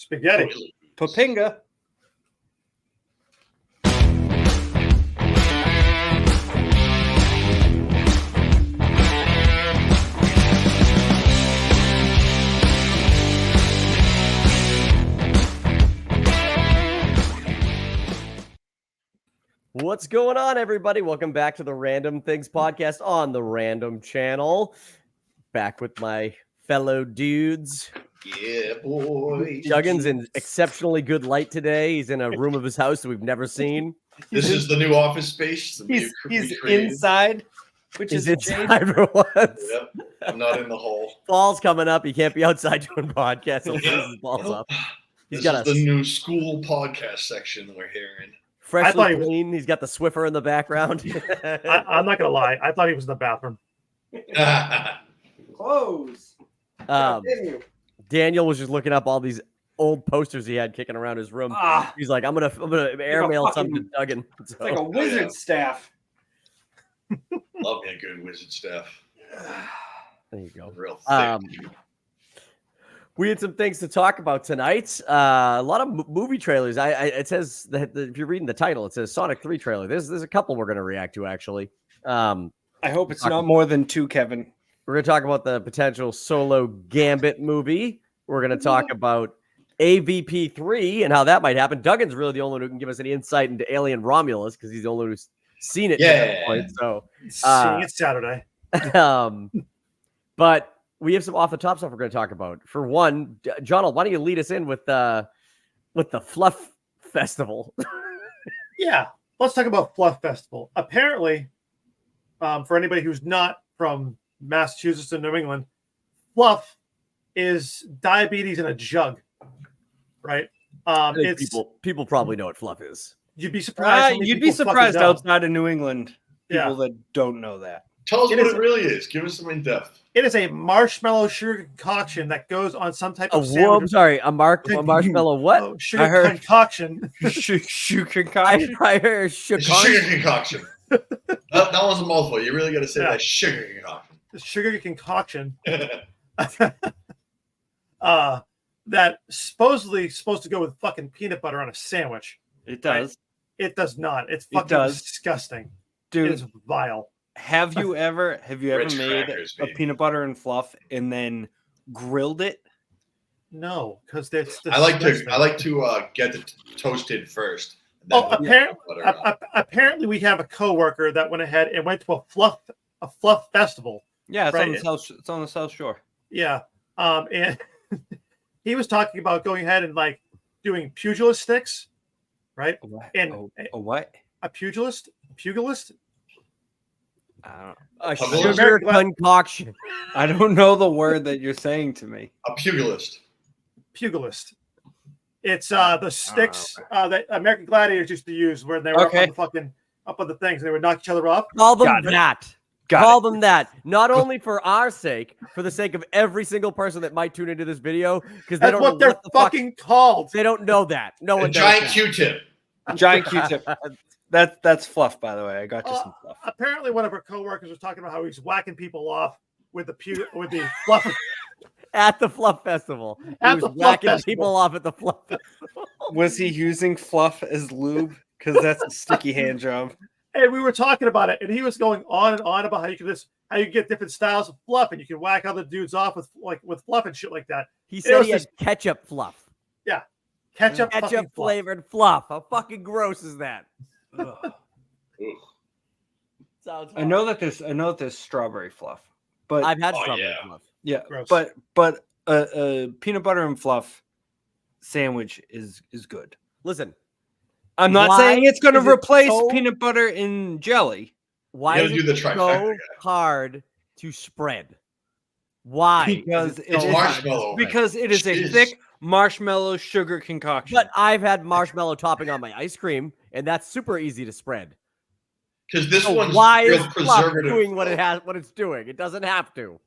Spaghetti. Papinga. What's going on, everybody? Welcome back to the Random Things podcast on the Random Channel. Back with my fellow dudes. Yeah, boy. Juggins in exceptionally good light today. He's in a room of his house that we've never seen. This is the new office space. He's inside, which He's is inside for once. Yep. I'm not in the hole. Fall's coming up. He can't be outside doing podcasts. He'll freeze his balls up. He's This got is the new school podcast section we're hearing. freshly clean. He's got the Swiffer in the background. I'm not gonna lie. I thought he was in the bathroom. close. Daniel was just looking up all these old posters he had kicking around his room. He's like, I'm gonna airmail something to Duggan. It's like a wizard staff. Love me a good wizard staff. There you go. Real thick. We had some things to talk about tonight. A lot of movie trailers. It says that if you're reading the title, it says Sonic 3 trailer. There's a couple we're going to react to, actually. I hope it's not more than two, Kevin. We're going to talk about the potential solo Gambit movie. We're going to talk about AVP 3 and how that might happen. Duggan's really the only one who can give us any insight into Alien Romulus because he's the only one who's seen it. Yeah. Point, so Seeing it Saturday. But we have some off the top stuff we're going to talk about. For one, John, why don't you lead us in with the Fluff Festival? Yeah, let's talk about Fluff Festival. Apparently, for anybody who's not from Massachusetts and New England, Fluff is diabetes in a jug, right? People probably know what Fluff is. You'd be surprised. You'd be surprised outside of New England, people that don't know that. Tell us what it really is. Give us some in depth. It is a marshmallow sugar concoction that goes on some type of sandwich. I'm sorry, a marshmallow what? Oh, sugar concoction. Sugar concoction. I heard sugar concoction. that was a mouthful. You really got to say that sugar concoction. The sugar concoction. That supposedly supposed to go with fucking peanut butter on a sandwich. It does. Right? It does not. It's fucking disgusting. Dude, it is vile. Have you ever made a peanut butter and fluff and then grilled it? No, because that's. I like to get it toasted first. Apparently we have a coworker that went ahead and went to a fluff festival. Yeah, it's on the South Shore. Yeah, and he was talking about going ahead and like doing pugilist sticks, right? And a what? A pugilist. A sugar concoction. I don't know the word that you're saying to me. A pugilist. It's the sticks that American Gladiators used to use where they were up on the things. They would knock each other off. Call them that. Call them that. Not only for our sake, for the sake of every single person that might tune into this video, because they don't know what they're fucking called. They don't know that. No one. Giant Q-tip. Giant Q-tip. That's fluff, by the way. I got you some fluff. Apparently, one of our coworkers was talking about how he's whacking people off with the fluff at the Fluff Festival. He was whacking people off at the Fluff Festival. Was he using fluff as lube? Because that's a sticky hand job. And we were talking about it, and he was going on and on about how you get different styles of fluff, and you can whack other dudes off with fluff and shit like that. He said he had ketchup fluff. Yeah, ketchup flavored fluff. How fucking gross is that? I know that there's strawberry fluff, but I've had strawberry fluff. Yeah, gross. but a peanut butter and fluff sandwich is good. Listen, I'm not saying it's going to replace peanut butter and jelly. Why is it so hard to spread? Why? Because it is a thick marshmallow sugar concoction. But I've had marshmallow topping on my ice cream, and that's super easy to spread. Because this one's why is fluff doing what it's doing? It doesn't have to.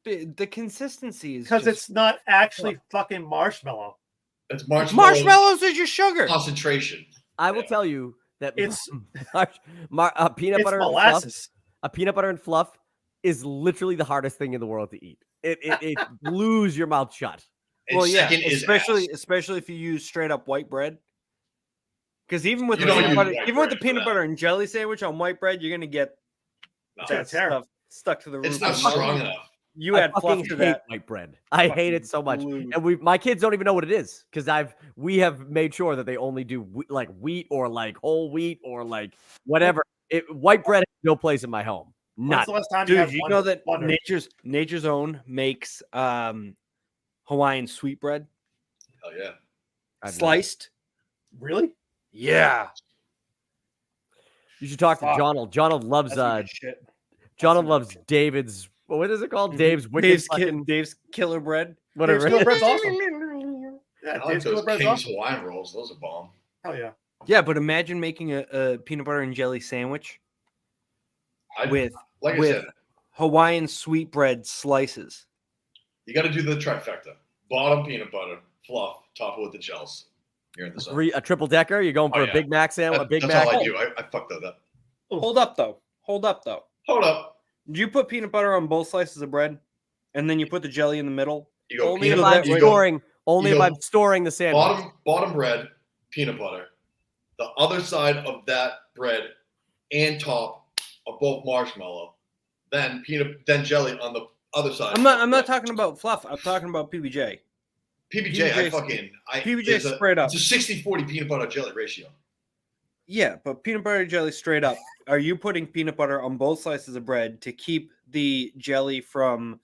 The consistency is because it's not actually fucking marshmallow. It's marshmallows. Marshmallows is your sugar concentration. I will tell you that it's peanut butter molasses. A peanut butter and fluff is literally the hardest thing in the world to eat. It glues your mouth shut. And Well, yeah, second is especially if you use straight up white bread. Because even with You the don't peanut use butter, white even with the bread for peanut that. butter and jelly sandwich on white bread, you're gonna get ass. that tear. stuff stuck to the roof. It's not of your mouth. strong enough. You I add fluff fucking to hate that. white bread. I hate it fucking so much. glue. And my kids don't even know what it is because we have made sure that they only do like wheat or like whole wheat or like whatever. White bread has no place in my home. When's None. the last time Dude, had you know that butter? Nature's Own makes Hawaiian sweetbread Hell yeah. sliced. Really? Yeah. You should talk to Fuck. Jonald. Jonald loves That's some good shit. Jonald some good loves shit. David's what is it called? Dave's wicked Dave's killer bread. whatever. Dave's Killer Bread's awesome. Yeah, I like Dave's those Killer Bread's King's awesome. Hawaiian rolls. Those are bomb. Hell yeah. Yeah, but imagine making a peanut butter and jelly sandwich with Like I with said, Hawaiian sweetbread slices. you got to do the trifecta: bottom peanut butter, fluff, top it with the gels. You're in the zone. A triple decker. You're going for Oh, a yeah. Big Mac sandwich. A Big That's Mac. all I do. I fucked that up. Hold up though. Hold up. Do you put peanut butter on both slices of bread, and then you put the jelly in the middle? You go Only peanut if butter. I'm You go storing. Only you if go I'm storing the sandwich. bottom bread, peanut butter. The other side of that bread and top are both marshmallow. Then jelly on the other side. I'm not talking about fluff. I'm talking about PBJ. PBJ. PBJ spread up. It's a 60-40 peanut butter jelly ratio. Yeah, but peanut butter jelly straight up. Are you putting peanut butter on both slices of bread to keep the jelly from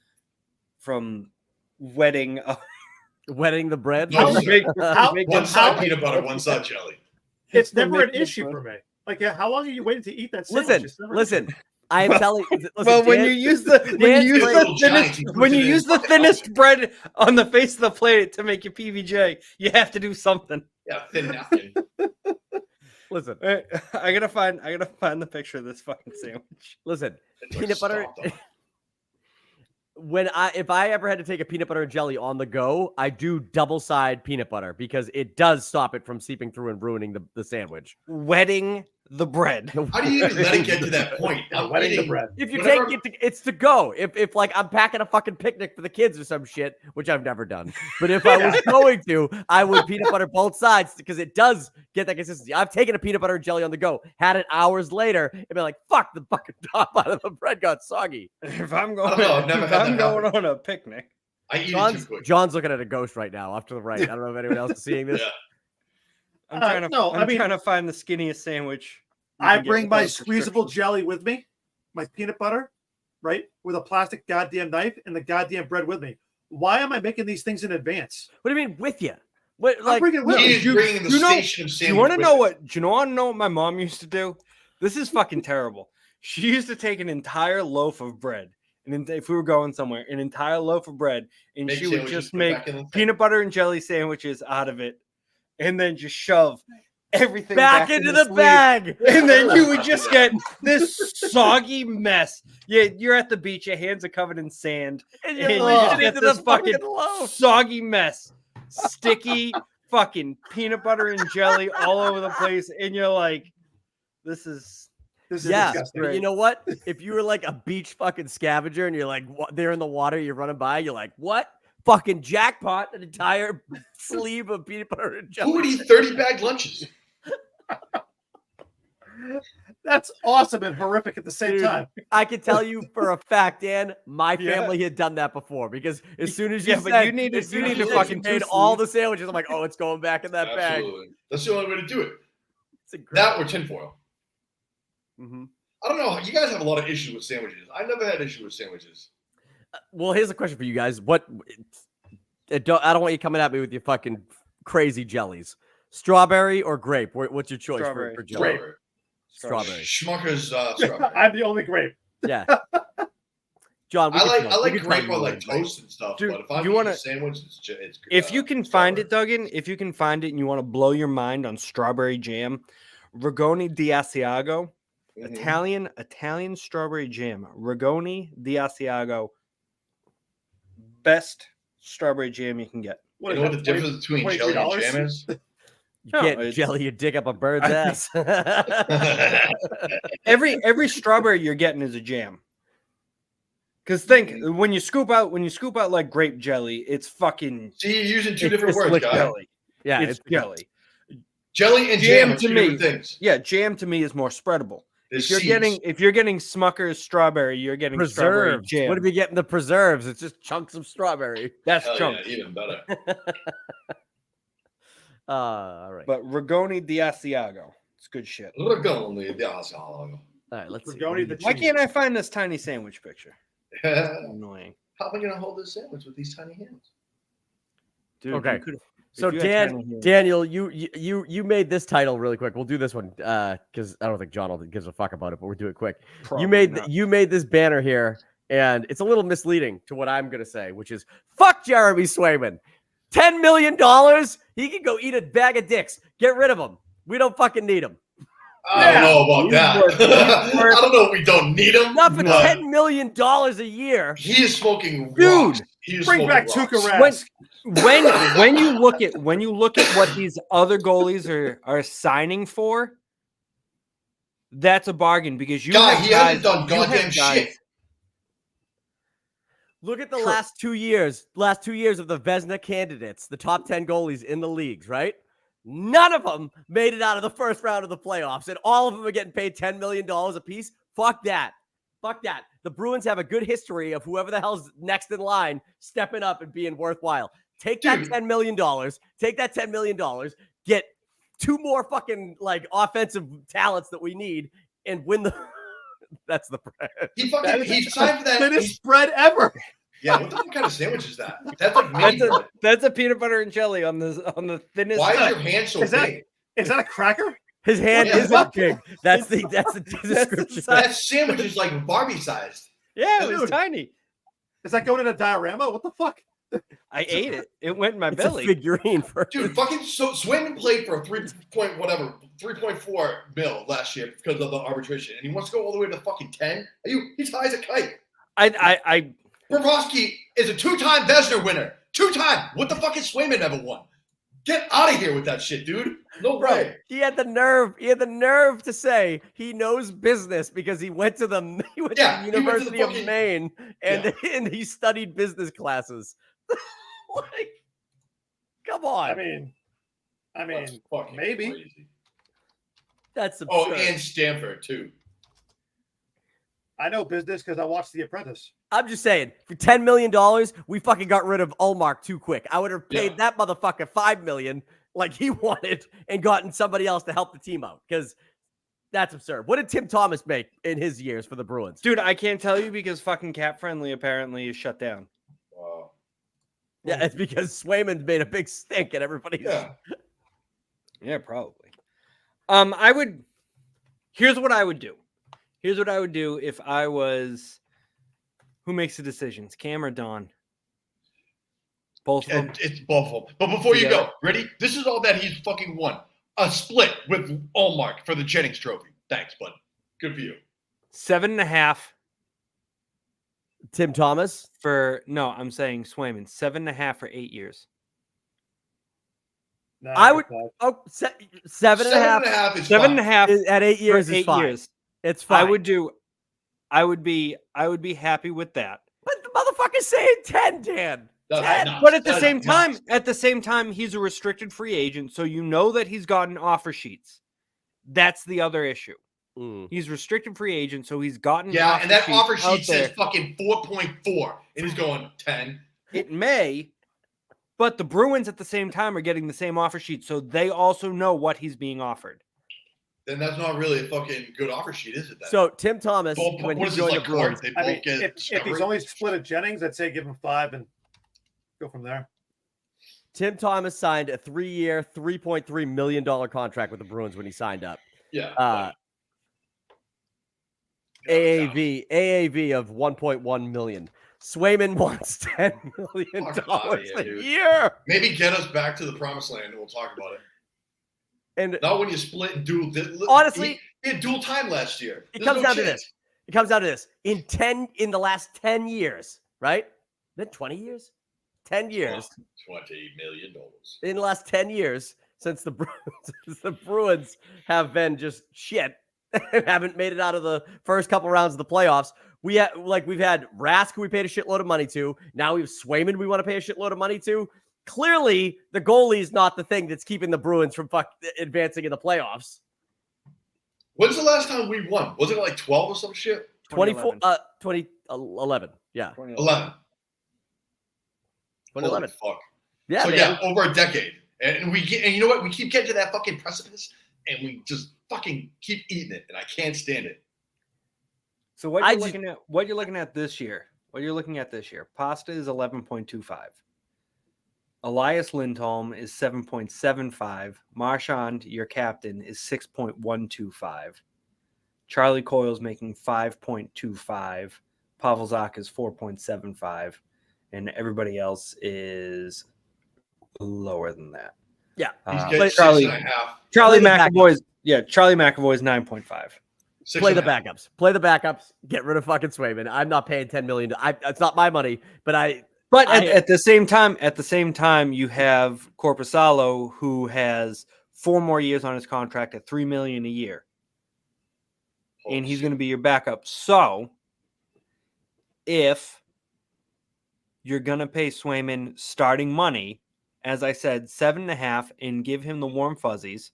wetting up? Wetting the bread. No, How- sir. how- One side peanut butter, one side jelly. It's For never an making issue fun. for me. Like, how long are you waiting to eat that sandwich? Listen, It's never an listen. issue. I am telling. Listen, Well, when Dan- you use the little giant, he puts when you it in use the fucking thinnest bread on the face of the plate to make your PBJ, you have to do something. Yeah, thin napkin. listen, I gotta find the picture of this fucking sandwich. listen. It's like Peanut butter. stopped up. If I ever had to take a peanut butter and jelly on the go, I do double side peanut butter because it does stop it from seeping through and ruining the sandwich. Wetting the bread. How do you even let it get to that point? I'm Wetting the eating- bread. If you Whatever- take it, it's to go. If like I'm packing a fucking picnic for the kids or some shit, which I've never done, but if I was going to, I would peanut butter both sides because it does get that consistency. I've taken a peanut butter and jelly on the go, had it hours later, and be like, "Fuck, the fucking top out of the bread got soggy." If I'm I going, don't know, I've never if had I'm that going happen. on a picnic, I eat it too quick. John's looking at a ghost right now, off to the right. I don't know if anyone else is seeing this. Yeah. I'm trying to. no, I mean- trying to find the skinniest sandwich. you I can get bring my without squeezable prescription. jelly with me, my peanut butter, right, with a plastic goddamn knife, and the goddamn bread with me. Why am I making these things in advance? What do you mean with you? What I'm like? bringing it with He me. is bringing the you know- station of Do sandwich. you want to with know him. what? Do you want to know what my mom used to do? This is fucking terrible. She used to take an entire loaf of bread, and if we were going somewhere, an entire loaf of bread, and Make she would sandwiches, just put make back in the thing. peanut butter and jelly sandwiches out of it, and then just shove everything Back into the sleeve. bag. And then you would just get this soggy mess. Yeah, you're at the beach, your hands are covered in sand, And and you're you leaning just get into this the fucking fucking loaf. soggy mess, sticky fucking peanut butter and jelly all over the place, and you're like, "This is This is Yeah, disgusting. but you know what? If you were like a beach fucking scavenger and you're like there in the water, you're running by, you're like, what? Fucking jackpot! An entire sleeve of peanut butter and jelly. Who would eat 30-bag lunches? That's awesome and horrific at the same Dude, time. I can tell you for a fact, Dan, my Yeah. family had done that before because as soon as you Yeah, but said, you need to- as soon you as need you to said fucking you made two all sleeves. the sandwiches, I'm like, oh, it's going back in that bag. Absolutely. That's the only way to do it. It's a great. That or tinfoil. Mhm. I don't know. You guys have a lot of issues with sandwiches. I never had issues with sandwiches. Well, here's a question for you guys. I don't want you coming at me with your fucking crazy jellies. Strawberry or grape? What's your choice Strawberry. for jelly? Grape. Strawberry. Schmucker's strawberry. I'm the only grape. Yeah. John, we I can like talk. I We like can talk grape on more like about grape. toast and stuff. Dude, but if I'm you eating wanna- a sandwich, it's If you can find it, strawberry. Duggan, if you can find it and you want to blow your mind on strawberry jam, Rigoni di Asiago, Mhm. Italian strawberry jam, Rigoni di Asiago, best strawberry jam you can get. You know what the difference between jelly and $23? jam is? You No, can't it's- jelly your dick up a bird's ass. Every strawberry you're getting is a jam. Because think when you scoop out like grape jelly, it's fucking See, you're using two It's different just words, liquid. guy. jelly. Yeah, it's jelly. Jelly and Jam jam are to two me. different things. Yeah, jam to me is more spreadable. There's If you're seeds. getting Smucker's strawberry, you're getting strawberry preserves. jam. What if you get in the preserves? It's just chunks of strawberry. That's Hell chunks. yeah, even better. All right. But Rigoni di Asiago, it's good shit. Rigoni di Asiago. All right, let's see. Rigoni the Why cheese. can't I find this tiny sandwich picture? How Annoying, am I gonna hold this sandwich with these tiny hands? dude. Okay. you could've- So if you had tiny hands- Daniel, you made this title really quick. We'll do this one because I don't think John gives a fuck about it, but we'll do it quick. Probably not. You made this banner here, and it's a little misleading to what I'm gonna say, which is fuck Jeremy Swayman. $10 million, he can go eat a bag of dicks. Get rid of him. We don't fucking need him. I don't know about He's that. I don't know if we don't need him. Not for but $10 million a year. He is smoking Dude, rocks. He is Bring smoking back rocks. Tuukka Rask. when you look at what these other goalies are signing for, that's a bargain because you Guy, have he guys, hasn't done you have goddamn guys- shit. Look at the True. last 2 years of the Vezina candidates, the top 10 goalies in the leagues, right? None of them made it out of the first round of the playoffs, and all of them are getting paid $10 million a piece. Fuck that. Fuck that. The Bruins have a good history of whoever the hell's next in line stepping up and being worthwhile. Take that Dude. $10 million. Take that $10 million. Get two more fucking like offensive talents that we need and win the. That's the bread. He fucking he signed for that. Thinnest spread ever. Yeah, what the fuck kind of sandwich is that? That's like mini bread. that's a peanut butter and jelly on the thinnest. Why is side. your hand so Is that- big? Is that a cracker? His hand Yeah. isn't big. That's the the description. size. That sandwich is like Barbie sized. Yeah, it was Dude. tiny. Is that going in a diorama? What the fuck? I ate it. It went in my It's belly. a figurine for Dude, fucking Swayman played for a 3.4 mil last year because of the arbitration, and he wants to go all the way to fucking 10. He's high as a kite. I Bobrovsky is a 2-time Vezina winner. 2-time. What the fuck has Swayman ever won? Get out of here with that shit, dude. No Bro, way. he had the nerve to say he knows business because he went to the Yeah, he went to the University of fucking- Maine and he studied business classes. Like, come on. I mean, That's fucking maybe. crazy. That's absurd. Oh, and Stanford too. I know business because I watched The Apprentice. I'm just saying, for $10 million, we fucking got rid of Ullmark too quick. I would have paid Yeah. that motherfucker $5 million like he wanted and gotten somebody else to help the team out because that's absurd. What did Tim Thomas make in his years for the Bruins? dude, I can't tell you because fucking Cap Friendly apparently is shut down. Wow. Yeah, it's because Swayman's made a big stink and everybody's Yeah. Yeah, probably. Here's what I would do. Here's what I would do if I was. Who makes the decisions, Cam or Don? Both of them. And it's both of them. But before you Together. go, ready? This is all that he's fucking won. A split with Allmark for the Jennings Trophy. Thanks, bud. Good for you. 7.5 Tim Thomas. no, I'm saying Swayman. 7.5 for 8 years. Nah, I would- that's Oh, 7.5 is 7.5 at 8 years for is 8 fine. years. It's fine. I would be happy with that. But the motherfucker's saying 10, Dan. fine. Ted, No, But at the that's same nuts. time, he's a restricted free agent, so you know that he's gotten offer sheets. That's the other issue. Mm. He's restricted free agent, so he's gotten Yeah, and that sheets offer out sheet says there. fucking 4.4, and he's going 10. It may, but the Bruins at the same time are getting the same offer sheet, so they also know what he's being offered. Then that's not really a fucking good offer sheet, is it? Then? So Tim Thomas, Both- when what he is this, joined the like Bruins, court? They I both mean, get if discovery? he's only split at Jennings, I'd say give him 5 and go from there. Tim Thomas signed a 3-year, $3.3 million contract with the Bruins when he signed up. Yeah. AAV of 1.1 million. Swayman wants $10 million Fuck outta here, a dude. year. Maybe get us back to the promised land, and we'll talk about it. And Not when you split and dual. Honestly, he had dual time last year. it There's comes no down to chance. this. It comes down to this. In the last 10 years, right? Then 20 years? 10 years. $20 million. In the last 10 years, since the Bruins have been just shit and haven't made it out of the first couple rounds of the playoffs, we've had Rask, who we paid a shitload of money to. Now we have Swayman, we want to pay a shitload of money to. Clearly, the goalie is not the thing that's keeping the Bruins from advancing in the playoffs. When's the last time we won? Wasn't it like 12 or some shit? 2011. Yeah. 11. 2011. Holy fuck. Yeah, So man. yeah, over a decade. And you know what? We keep getting to that fucking precipice and we just fucking keep eating it. And I can't stand it. So what you're looking at this year? Pasta is 11.25. Elias Lindholm is 7.75. Marchand, your captain, is 6.125. Charlie Coyle's making 5.25. Pavel Zacha is 4.75. And everybody else is lower than that. Yeah. He's getting 6.5. Charlie McAvoy's 9.5. Play the backups. Play the backups. Get rid of fucking Swayman. I'm not paying $10 million. It's not my money, but at the same time, you have Korpisalo, who has 4 more years on his contract at $3 million a year, and he's going to be your backup. So, if you're going to pay Swayman starting money, as I said, 7.5, and give him the warm fuzzies,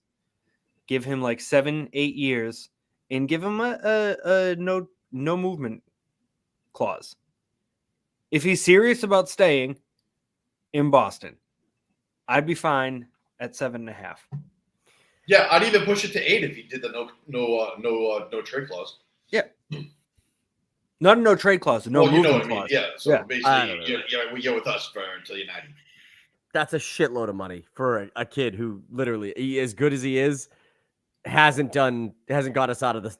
give him like 7-8 years, and give him a no movement clause. If he's serious about staying in Boston, I'd be fine at 7.5. Yeah, I'd even push it to 8 if he did the no trade clause. Yeah, not a no trade clause, no movement you know what clause. I mean. Yeah, so basically, you're with us until you're 90. That's a shitload of money for a kid who literally, as good as he is, hasn't got us out of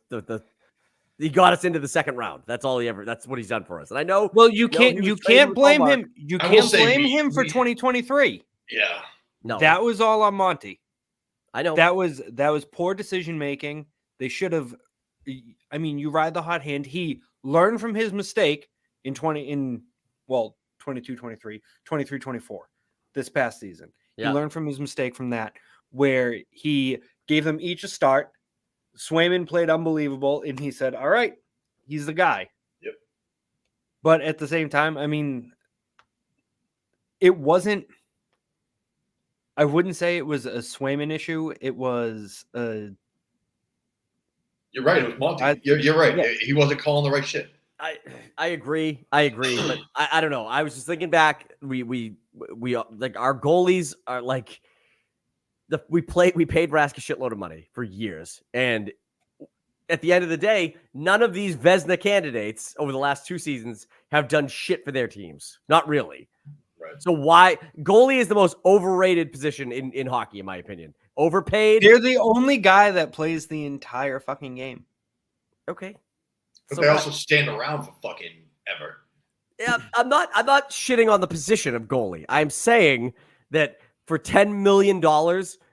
he got us into the second round. That's what he's done for us. And I know. Well, you can't blame him. You can't blame him for 2023. Yeah. No. That was all on Monty. I know. That was poor decision making. They should have. I mean, you ride the hot hand. He learned from his mistake in 22, 23, 24 this past season. Yeah. He learned from his mistake from that, where he gave them each a start. Swayman played unbelievable, and he said, all right, he's the guy. Yep. But at the same time, I mean, it wasn't. I wouldn't say it was a Swayman issue. It was You're right. It was Monty. You're right. Yeah. He wasn't calling the right shit. I agree, but I don't know. I was just thinking back. We like our goalies are like we paid Rask a shitload of money for years, and at the end of the day, none of these Vezina candidates over the last 2 seasons have done shit for their teams. Not really. Right. So why goalie is the most overrated position in hockey, in my opinion. Overpaid. They're the only guy that plays the entire fucking game. Okay. But So they what? also stand around for fucking ever. Yeah, I'm not shitting on the position of goalie. I'm saying that for $10 million,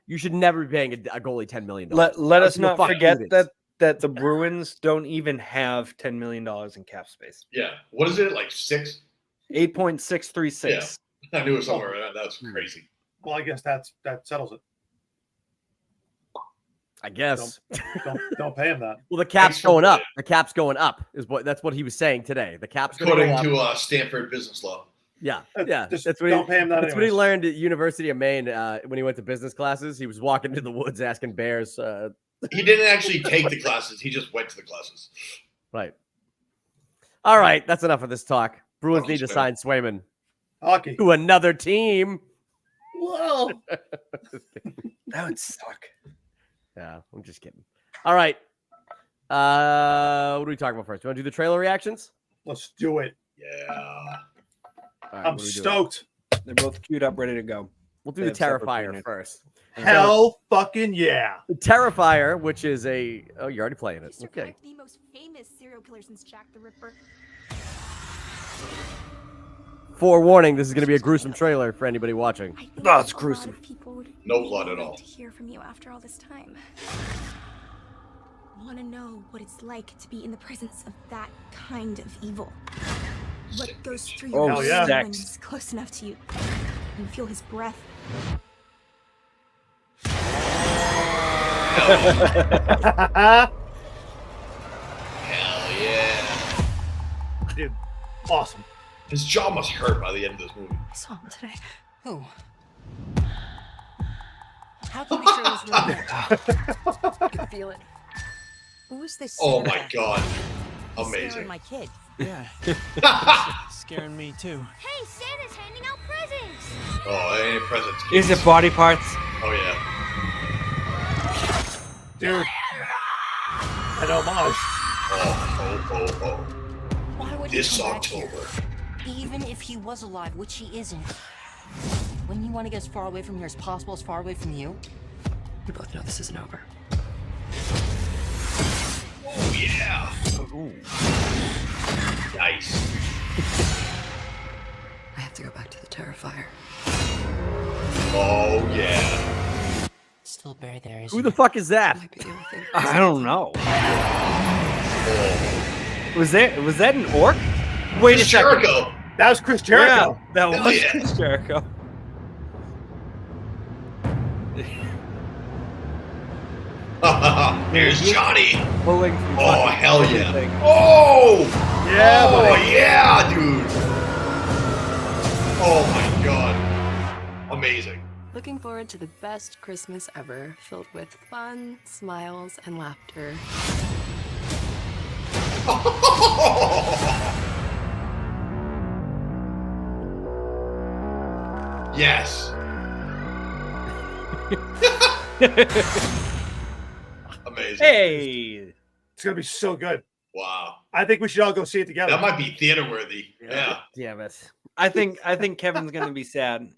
you should never be paying a goalie $10 million. Let us not forget that. that the Bruins don't even have $10 million in cap space. Yeah. What is it? Like 6? 8.636. I knew it was somewhere around. That's crazy. Well, I guess that settles it. I guess. Don't pay him that. Well, the cap's going up. The cap's going up that's what he was saying today. The cap's going According up. to Stanford business law. Yeah. Just That's what don't pay him that. That's what he anyways. learned at University of Maine when he went to business classes. He was walking into the woods asking bears. He didn't actually take the classes. He just went to the classes. Right. All right. That's enough of this talk. Bruins Fuck need to Swayman. sign Swayman Hockey. to another team. Whoa. That would suck. Yeah, I'm just kidding. All right. What are we talking about first? You want to do the trailer reactions? Let's do it. Yeah. All right, I'm what are we doing? stoked. They're both queued up, ready to go. We'll do They the have separate Terrifier units. first. Hell fucking yeah. The Terrifier, which is you're already playing it. Mr. Okay. Clark, the most famous serial killer since Jack the Ripper. Forewarning, this is going to be a gruesome trailer for anybody watching. I think Oh, it's a lot gruesome. of people would No really blood at like all. to hear from you after all this time. Want to know what it's like to be in the presence of that kind of evil. What goes through your Oh, brain yeah. when sex. he's close enough to you. You feel his breath. Hell yeah. dude, awesome. His jaw must hurt by the end of this movie. I saw him today. Who? How can we sure it was really him? I can feel it. Who's this? Oh Santa? my god. He's Amazing. scaring my kid. Yeah, scaring me too. Hey, Santa's handing out presents. Oh, ain't presents. Is it body parts? Oh yeah. Dude. An homage. Oh. Why would he This come back here? October. Even if he was alive, which he isn't. Wouldn't you want to get as far away from here as possible, as far away from you? We both know this isn't over. Oh yeah. Ooh. Nice. I have to go back to the Terrifier. Oh yeah. Still buried there, Who the fuck is that? Might be the only thing. I don't know. Oh. Was that an orc? Wait Chris a second. Jericho. That was Chris Jericho. Yeah, that Hell was yeah. Chris Jericho. Here's Johnny. Pulling from Oh fucking hell yeah. everything. Oh. Yeah, Oh buddy. yeah, dude. Oh my god. Amazing. Looking forward to the best Christmas ever, filled with fun, smiles, and laughter. Yes. Amazing. Hey. It's gonna be so good. Wow. I think we should all go see it together. That might be theater worthy. Yeah. Damn it. I think Kevin's gonna be sad.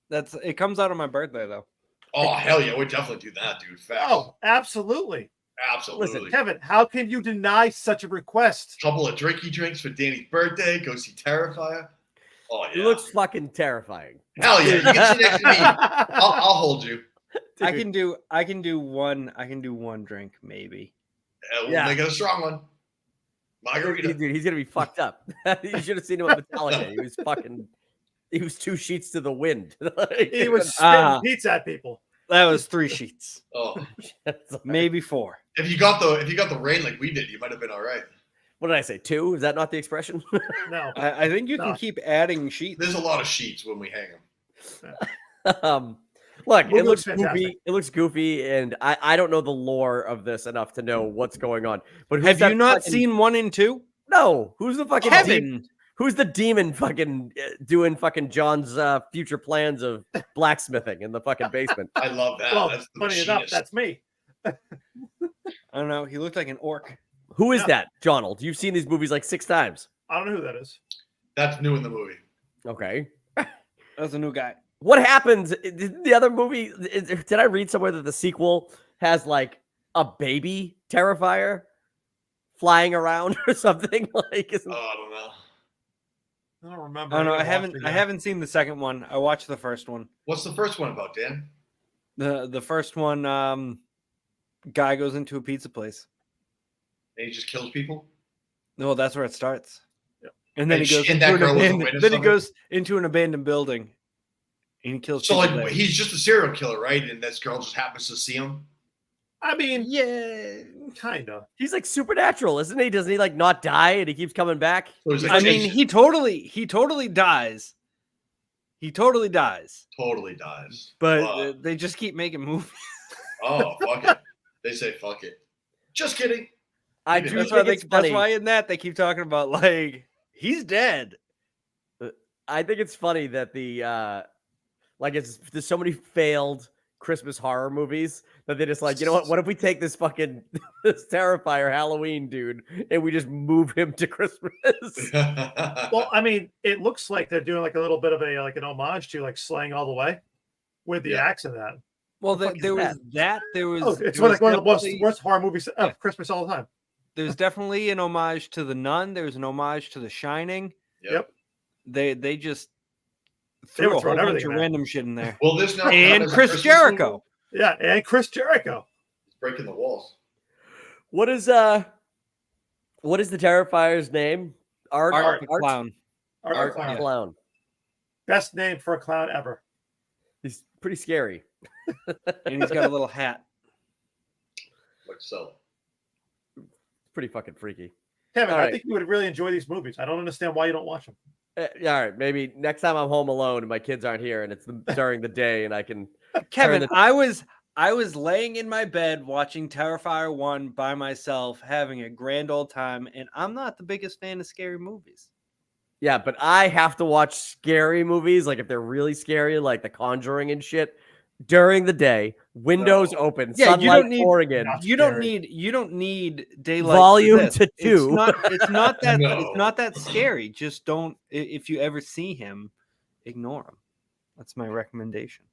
It comes out on my birthday though. Oh hell yeah, we'd definitely do that, dude. Facts. Oh, absolutely. Absolutely. Listen, Kevin, how can you deny such a request? Couple of drinks for Danny's birthday. Go see Terrifier. Oh yeah. He looks fucking terrifying. Hell yeah. You can sit next to me. I'll hold you. I can do one drink maybe. We'll Yeah. make it a strong one. Margarita. Dude, he's gonna be fucked up. You should have seen him at Metallica. He was 2 sheets to the wind. He was spitting pizza at people. That was 3 sheets, Oh. maybe 4. If you got the rain like we did, you might have been all right. What did I say? 2? Is that not the expression? No. I think you can No. keep adding sheets. There's a lot of sheets when we hang them. Look, Movie it looks looks fantastic. goofy. It looks goofy, and I don't know the lore of this enough to know what's going on. But who's Have that you not fucking- seen 1 and 2? No, who's the fucking Kevin. Who's the demon fucking doing fucking John's future plans of blacksmithing in the fucking basement? I love that. Well, That's the funny enough, machinist. that's me. I don't know. He looked like an orc. Who is Yeah. that, Jonald? You've seen these movies like 6 times. I don't know who that is. That's new in the movie. Okay. That's a new guy. What happens? Did the other movie? Did I read somewhere that the sequel has like a baby Terrifier flying around or something? Like, Oh, I don't know. I don't remember. I don't know. gotta I watch it haven't again. seen the second one. I watched the first one. What's the first one about, Dan? The first one, guy goes into a pizza place. And he just kills people? No, that's where it starts. Yep. And then And he goes she- and into that an girl was a abandoned. witness Then he of it? goes into an abandoned building, and he kills. So people like there. he's just a serial killer, right? And this girl just happens to see him. I mean, yeah. kind of. he's like supernatural, isn't he? Doesn't he like not die and he keeps coming back? So he's like, I mean, Jason. he totally dies. He totally dies. Totally dies. But Wow. they just keep making movies. Oh, fuck it. They say fuck it. Just kidding. I That's do That's think why, it's funny. that's why in that they keep talking about like he's dead. I think it's funny that the like there's so many failed Christmas horror movies that they just like, you know what if we take this fucking this Terrifier Halloween dude and we just move him to Christmas? Well, I mean, it looks like they're doing like a little bit of a like an homage to like Slaying All the Way with the Yeah. axe in that. Well, The fuck is there was that? that. There was. Oh, it's there one, was like one of the definitely- worst horror movies of Christmas all the time. There's definitely an homage to The Nun. There's an homage to The Shining. Yep. They just They threw were a whole throwing bunch everything of in there. random shit in there. Will this now count And as a Chris Christmas Jericho. movie? Yeah, and Chris Jericho. He's breaking the walls. What is the Terrifier's name? Art the Clown. Art Art Clown. Clown. Best name for a clown ever. He's pretty scary. And he's got a little hat. Like so. Pretty fucking freaky. Kevin, All I right. think you would really enjoy these movies. I don't understand why you don't watch them. Yeah, all right, maybe next time I'm home alone and my kids aren't here and it's during the day and I can. Kevin, the- I was laying in my bed watching Terrifier 1 by myself, having a grand old time, and I'm not the biggest fan of scary movies. Yeah, but I have to watch scary movies, like if they're really scary, like The Conjuring and shit, during the day, windows No. open, Yeah, you sunlight don't need- pouring in, Not You don't scary. need daylight. for volume this. to 2. It's not that No. it's not that scary. Just don't, if you ever see him, ignore him. That's my recommendation.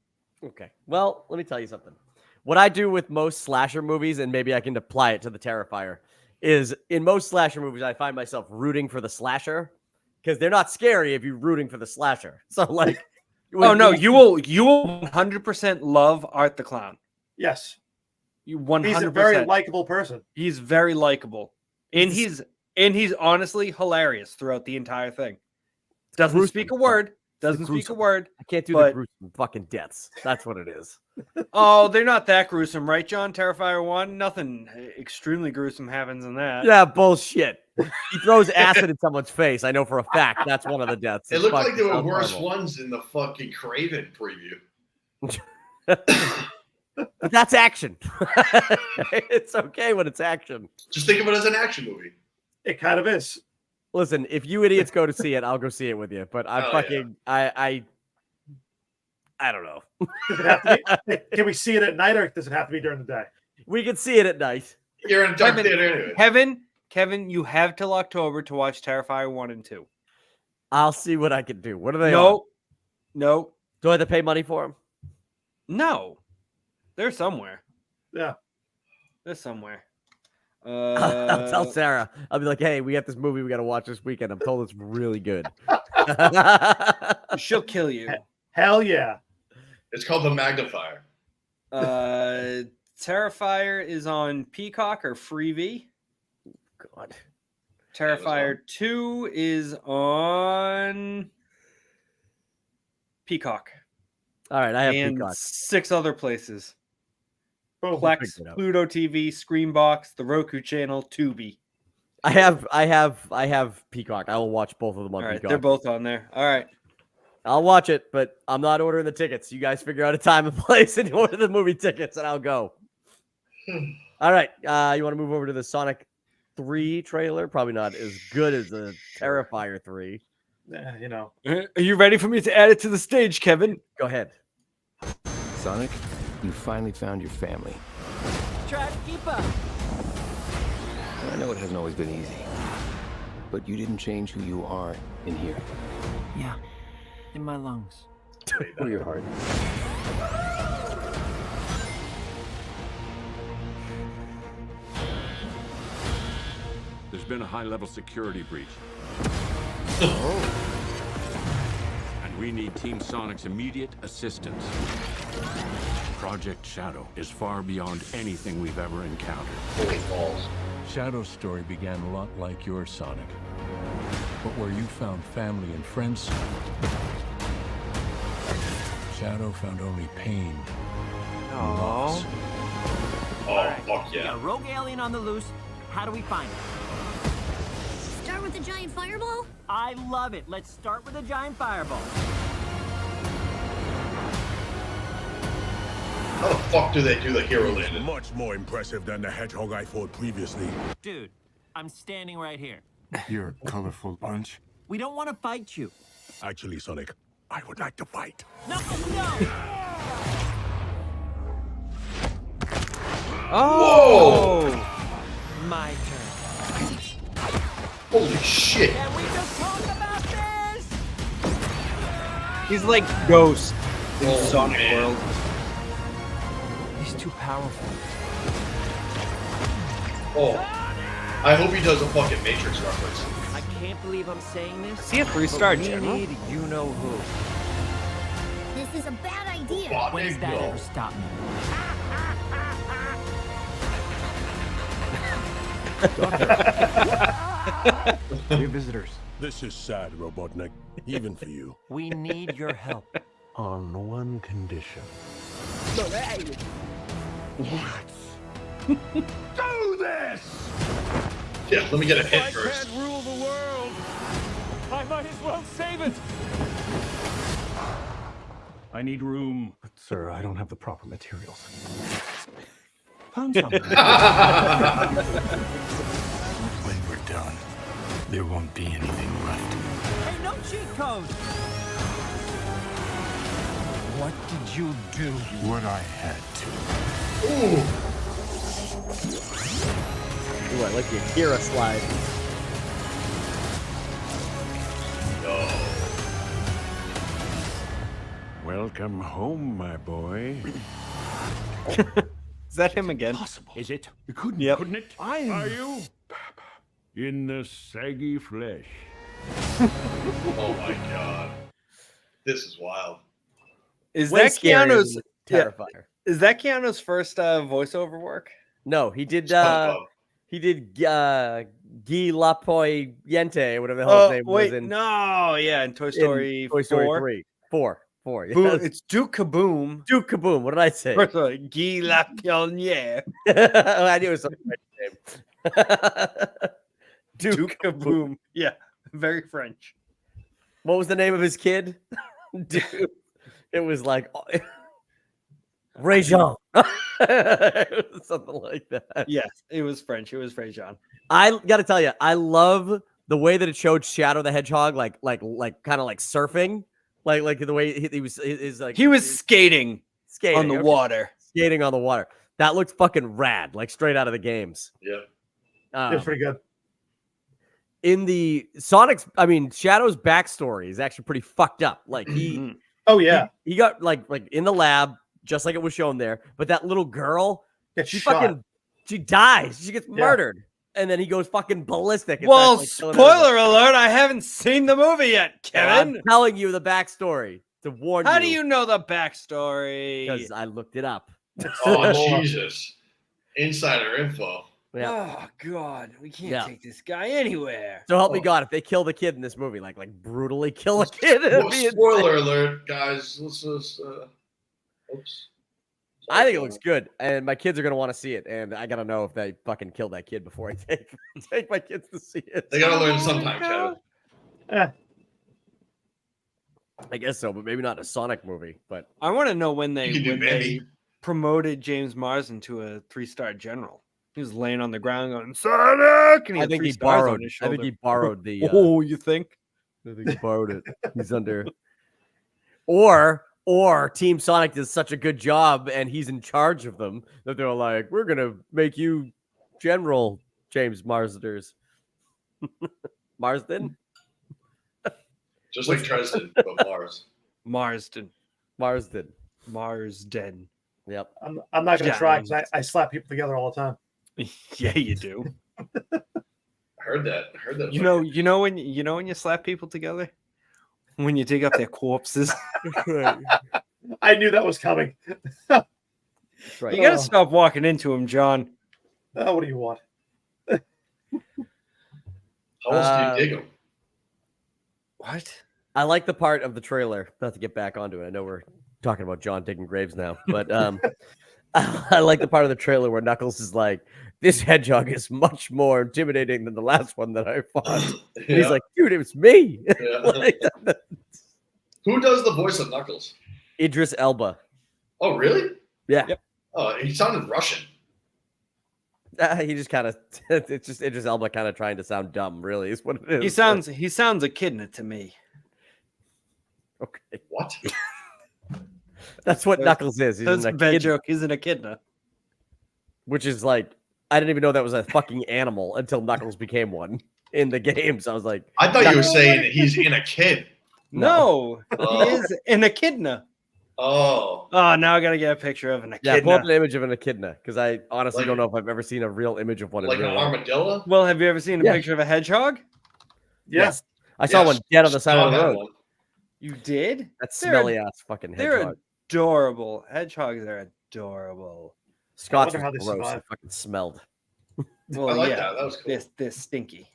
Okay. Well, let me tell you something. What I do with most slasher movies, and maybe I can apply it to the Terrifier, is in most slasher movies, I find myself rooting for the slasher because they're not scary if you're rooting for the slasher. So, like, Oh no, you will 100% love Art the Clown. Yes. You 100%. He's a very likable person. He's very likable, and he's honestly hilarious throughout the entire thing. Doesn't gruesome speak a stuff. word. the Doesn't speak a gruesome. word. I can't do but- the gruesome fucking deaths. That's what it is. Oh, they're not that gruesome, right, John? Terrifier 1, nothing extremely gruesome happens in that. Yeah, bullshit. He throws acid in someone's face. I know for a fact that's one of the deaths. It It's looked like fucking there were sounds worse horrible. ones in the fucking Craven preview. But that's action. It's okay when it's action. Just think of it as an action movie. It kind of is. Listen, if you idiots go to see it, I'll go see it with you. But I'm Oh, fucking I don't know. Does it have to be, can we see it at night, or does it have to be during the day? We can see it at night. You're in a dark Kevin- theater anyway. Kevin, you have till October to watch Terrifier 1 and 2. I'll see what I can do. What are they on? No, Do I have to pay money for them? no. They're somewhere. Yeah. They're somewhere. I'll tell Sarah. I'll be like, hey, we got this movie we got to watch this weekend. I'm told it's really good. She'll kill you. Hell yeah. It's called The Magnifier. Terrifier is on Peacock or Freevee. God. Terrifier 2 is on Peacock All right, I have and Peacock. 6 other places. Boom. Plex, figure it out. Pluto TV, Screenbox, the Roku channel, Tubi. I have Peacock. I will watch both of them on All right, Peacock. they're both on there. All right. I'll watch it, but I'm not ordering the tickets. You guys figure out a time and place and order the movie tickets, and I'll go. All right. You want to move over to the Sonic 3 trailer? Probably not as good as the Terrifier 3. You know. Are you ready for me to add it to the stage, Kevin? Go ahead. Sonic, you finally found your family. Try to keep up. I know it hasn't always been easy, but you didn't change who you are in here. Yeah, in my lungs. Or your heart. There's been a high-level security breach. And we need Team Sonic's immediate assistance. Project Shadow is far beyond anything we've ever encountered. Holy balls. Shadow's story began a lot like yours, Sonic. But where you found family and friends, Shadow found only pain and loss. Oh, fuck We yeah. got a rogue alien on the loose. How do we find it? Start with a giant fireball? I love it. Let's start with a giant fireball. How the fuck do they do the hero landing? Much more impressive than the hedgehog I fought previously. Dude, I'm standing right here. You're a colorful bunch. We don't want to fight you. Actually, Sonic, I would like to fight. No, no! Oh! My turn. Holy shit. Can we just talk about this? He's like Ghost in Oh, Sonic man. World. He's too powerful. Oh. I hope he does a fucking Matrix reference. I can't believe I'm saying this. Is he a 3-star but we general? need you know who. This is a bad idea. When does that No. ever stop me? We're visitors. This is sad, Robotnik. Even for you. We need your help. On one condition. Hey, Do this! Yeah, let me get a hit I first. can't rule the world. I might as well save it. I need room. But, sir, I don't have the proper materials. Found something. When we're done, there won't be anything left. Hey, no cheat code! What did you do? What I had to. Ooh, I like the Akira slide. Welcome home, my boy. Is that him again? Possible. Is it? You couldn't, Yep. couldn't it? Are you? In the saggy flesh. Oh my god. This is wild. Is Way that scarier Keanu's than Terrifier. Is that Keanu's first voiceover work? No, he did. SpongeBob. He did Guy Lapointe, whatever the hell his name was in no, yeah, in Toy Story, in Toy Story 4. 3. 4. Yes. Boom, it's Duke Kaboom. Duke Kaboom. What did I say? First of all, Guy Lapierre. I knew it was something French name. Duke Kaboom. Yeah, very French. What was the name of his kid? Dude, it was like Réjean. It was something like that. Yes, it was French. It was Réjean. I got to tell you, I love the way that it showed Shadow the Hedgehog, like kind of like surfing, like the way he was like He was skating skating on the water. skating on the water. That looks fucking rad, like straight out of the games. Yeah. It's pretty good. In the Shadow's backstory is actually pretty fucked up. Like he, Oh yeah, he got like in the lab, just like it was shown there. But that little girl, Gets she shot. she dies. She gets Yeah. murdered, and then he goes fucking ballistic. and Well, starts, like, killing spoiler alert, I haven't seen the movie yet, everyone. Kevin. I'm telling you the backstory to warn you. How do you know the backstory? Because I looked it up. Oh Jesus. Insider info. Yeah. Oh God, we can't Yeah. take this guy anywhere. So help me God, if they kill the kid in this movie, like brutally kill a kid, it'd Well, be insane. spoiler alert, guys. Let's just oops. I think it looks good, and my kids are gonna want to see it, and I gotta know if they fucking kill that kid before I take my kids to see it. They gotta learn sometime, Kevin. I guess so, but maybe not a Sonic movie. But I want to know when You can do they Bambi. promoted James Marsden to a 3-star general. He was laying on the ground going Sonic, and he I had think 3 he stars borrowed. on his I think shoulder. he borrowed the. Oh, you think? I think he borrowed it. He's under. Or Team Sonic does such a good job, and he's in charge of them that they're like, "We're gonna make you General James Marsders." Marsden. Just like Dresden, but Mars. Marsden. Marsden. Marsden. Yep. I'm not gonna try Giant. because I slap people together all the time. Yeah, you do. I heard that. I heard that. You know when you slap people together? When you dig up their corpses. I knew that was coming. Right. You gotta stop walking into them, John. Oh, what do you want? How else do you dig them? What? I like the part of the trailer. Not to get back onto it. I know we're talking about John digging graves now, but I like the part of the trailer where Knuckles is like, "This hedgehog is much more intimidating than the last one that I fought." And he's like, "Dude, it was me." Yeah. Like, Who does the voice of Knuckles? Idris Elba. Oh, really? Yeah. Yep. Oh, he sounded Russian. He just kind of, it's just Idris Elba kind of trying to sound dumb, really, is what it is. He sounds echidna to me. Okay. What? That's what Knuckles is. He's That's a an bad echidna, joke. He's an echidna. which is like, I didn't even know that was a fucking animal until Knuckles became one in the games. I was like, I thought you were saying he's in a kid. No, Oh. he is an echidna. Oh. Oh, now I gotta get a picture of an yeah, pull echidna. up an image of an echidna, because I honestly Like- don't know if I've ever seen a real image of one. Like in an real life. armadillo? Well, have you ever seen a Yeah. picture of a hedgehog? Yes. I saw Yes. one dead on the side of John the had road. one. You did? That They're- smelly ass fucking They're hedgehog. adorable. Hedgehogs are adorable. Scott's wonder how was they gross. It survive. fucking smelled. Well, I like yeah, that. That was cool. they're stinky.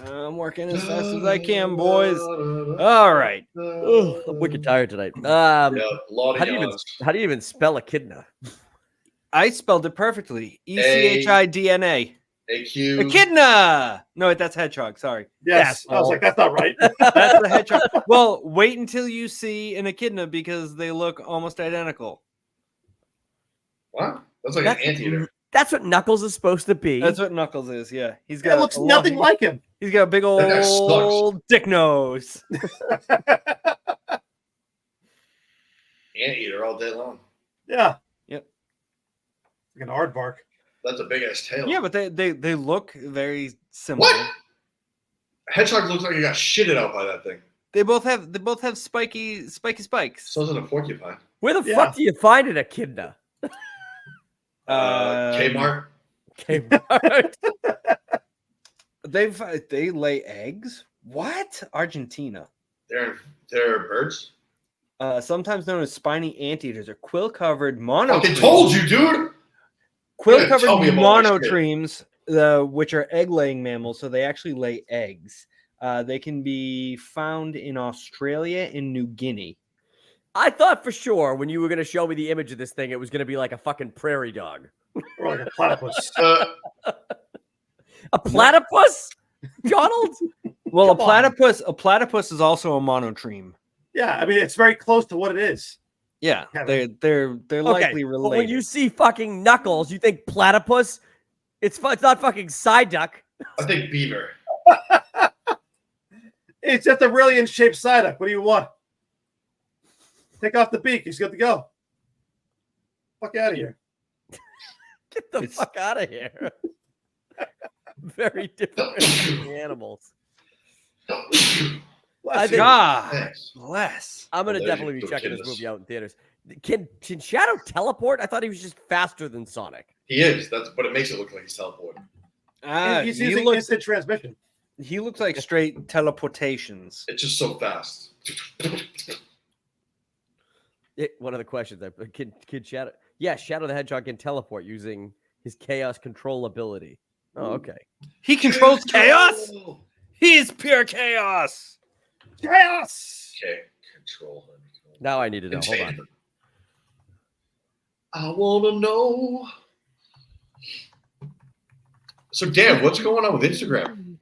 I'm working as fast as I can, boys. All right. Ugh, I'm wicked tired tonight. Yeah, a lot How of do you even yawns. how do you even spell echidna? I spelled it perfectly. ECHIDNA. AQ. Echidna. No, wait, that's hedgehog. Sorry. Yes. I was like, that's not right. That's the hedgehog. Well, wait until you see an echidna because they look almost identical. What? That's like That's- an anteater. That's what Knuckles is supposed to be. That's what Knuckles is. Yeah, he's It got. looks nothing like him. He's got a big That guy old dick nose. Anteater all day long. Yeah. Yep. Like an aardvark. That's a big ass tail. Yeah, but they look very similar. What? Hedgehog looks like he got shitted out by that thing. They both have spiky spikes. So does a porcupine. Where the fuck do you find an echidna? Kmart. Kmart. They lay eggs. What? Argentina. They're birds. Sometimes known as spiny anteaters or quill-covered I monotremes. told you, dude. Quill-covered Tell me about this shit. monotremes, which are egg-laying mammals, so they actually lay eggs. They can be found in Australia and New Guinea. I thought for sure when you were going to show me the image of this thing, it was going to be like a fucking prairie dog. Or like a platypus. A platypus? Donald? Well, Come on. a platypus is also a monotreme. Yeah, I mean, it's very close to what it is. Yeah, Kevin. they're Okay, likely but related. when you see fucking Knuckles, you think platypus? It's not fucking Psyduck. I think beaver. It's just a really in-shaped Psyduck. What do you want? Take off the beak. He's good to go. Fuck out of here. Get the fuck out of here. Very different animals. I think God bless. I'm gonna Allergic definitely be to checking this echidnas. movie out in theaters. Can Shadow teleport? I thought he was just faster than Sonic. He is. But it makes it look like he's teleporting. He's He using looks instant transmission. he looks like straight teleportations. It's just so fast. One of the questions: Can Shadow? Yeah, Shadow the Hedgehog can teleport using his chaos control ability. Oh, okay. He controls chaos. He is pure chaos. Chaos. Okay, control him. Now I need to know. Hold on. I want to know. So, Dan, what's going on with Instagram?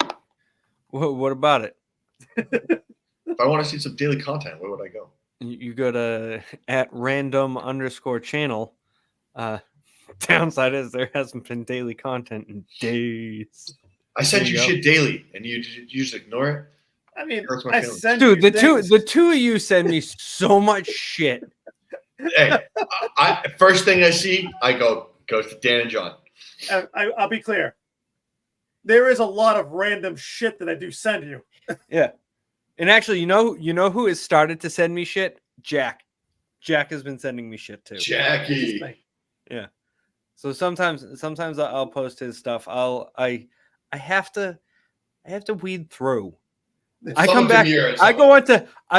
What about it? If I want to see some daily content, where would I go? You go to @random_channel. Downside is there hasn't been daily content in days. I send There you you go. shit daily, and you just ignore it. I mean, Hurts my I feelings. send Dude, you the things. two of you send me so much shit. Hey, first thing I see, I go to Dan and John. I'll be clear. There is a lot of random shit that I do send you. Yeah. And actually, you know who has started to send me shit? Jack. Jack has been sending me shit too. Jackie. Yeah. So sometimes I'll post his stuff. I have to weed through. I Some come of them back. here and I some-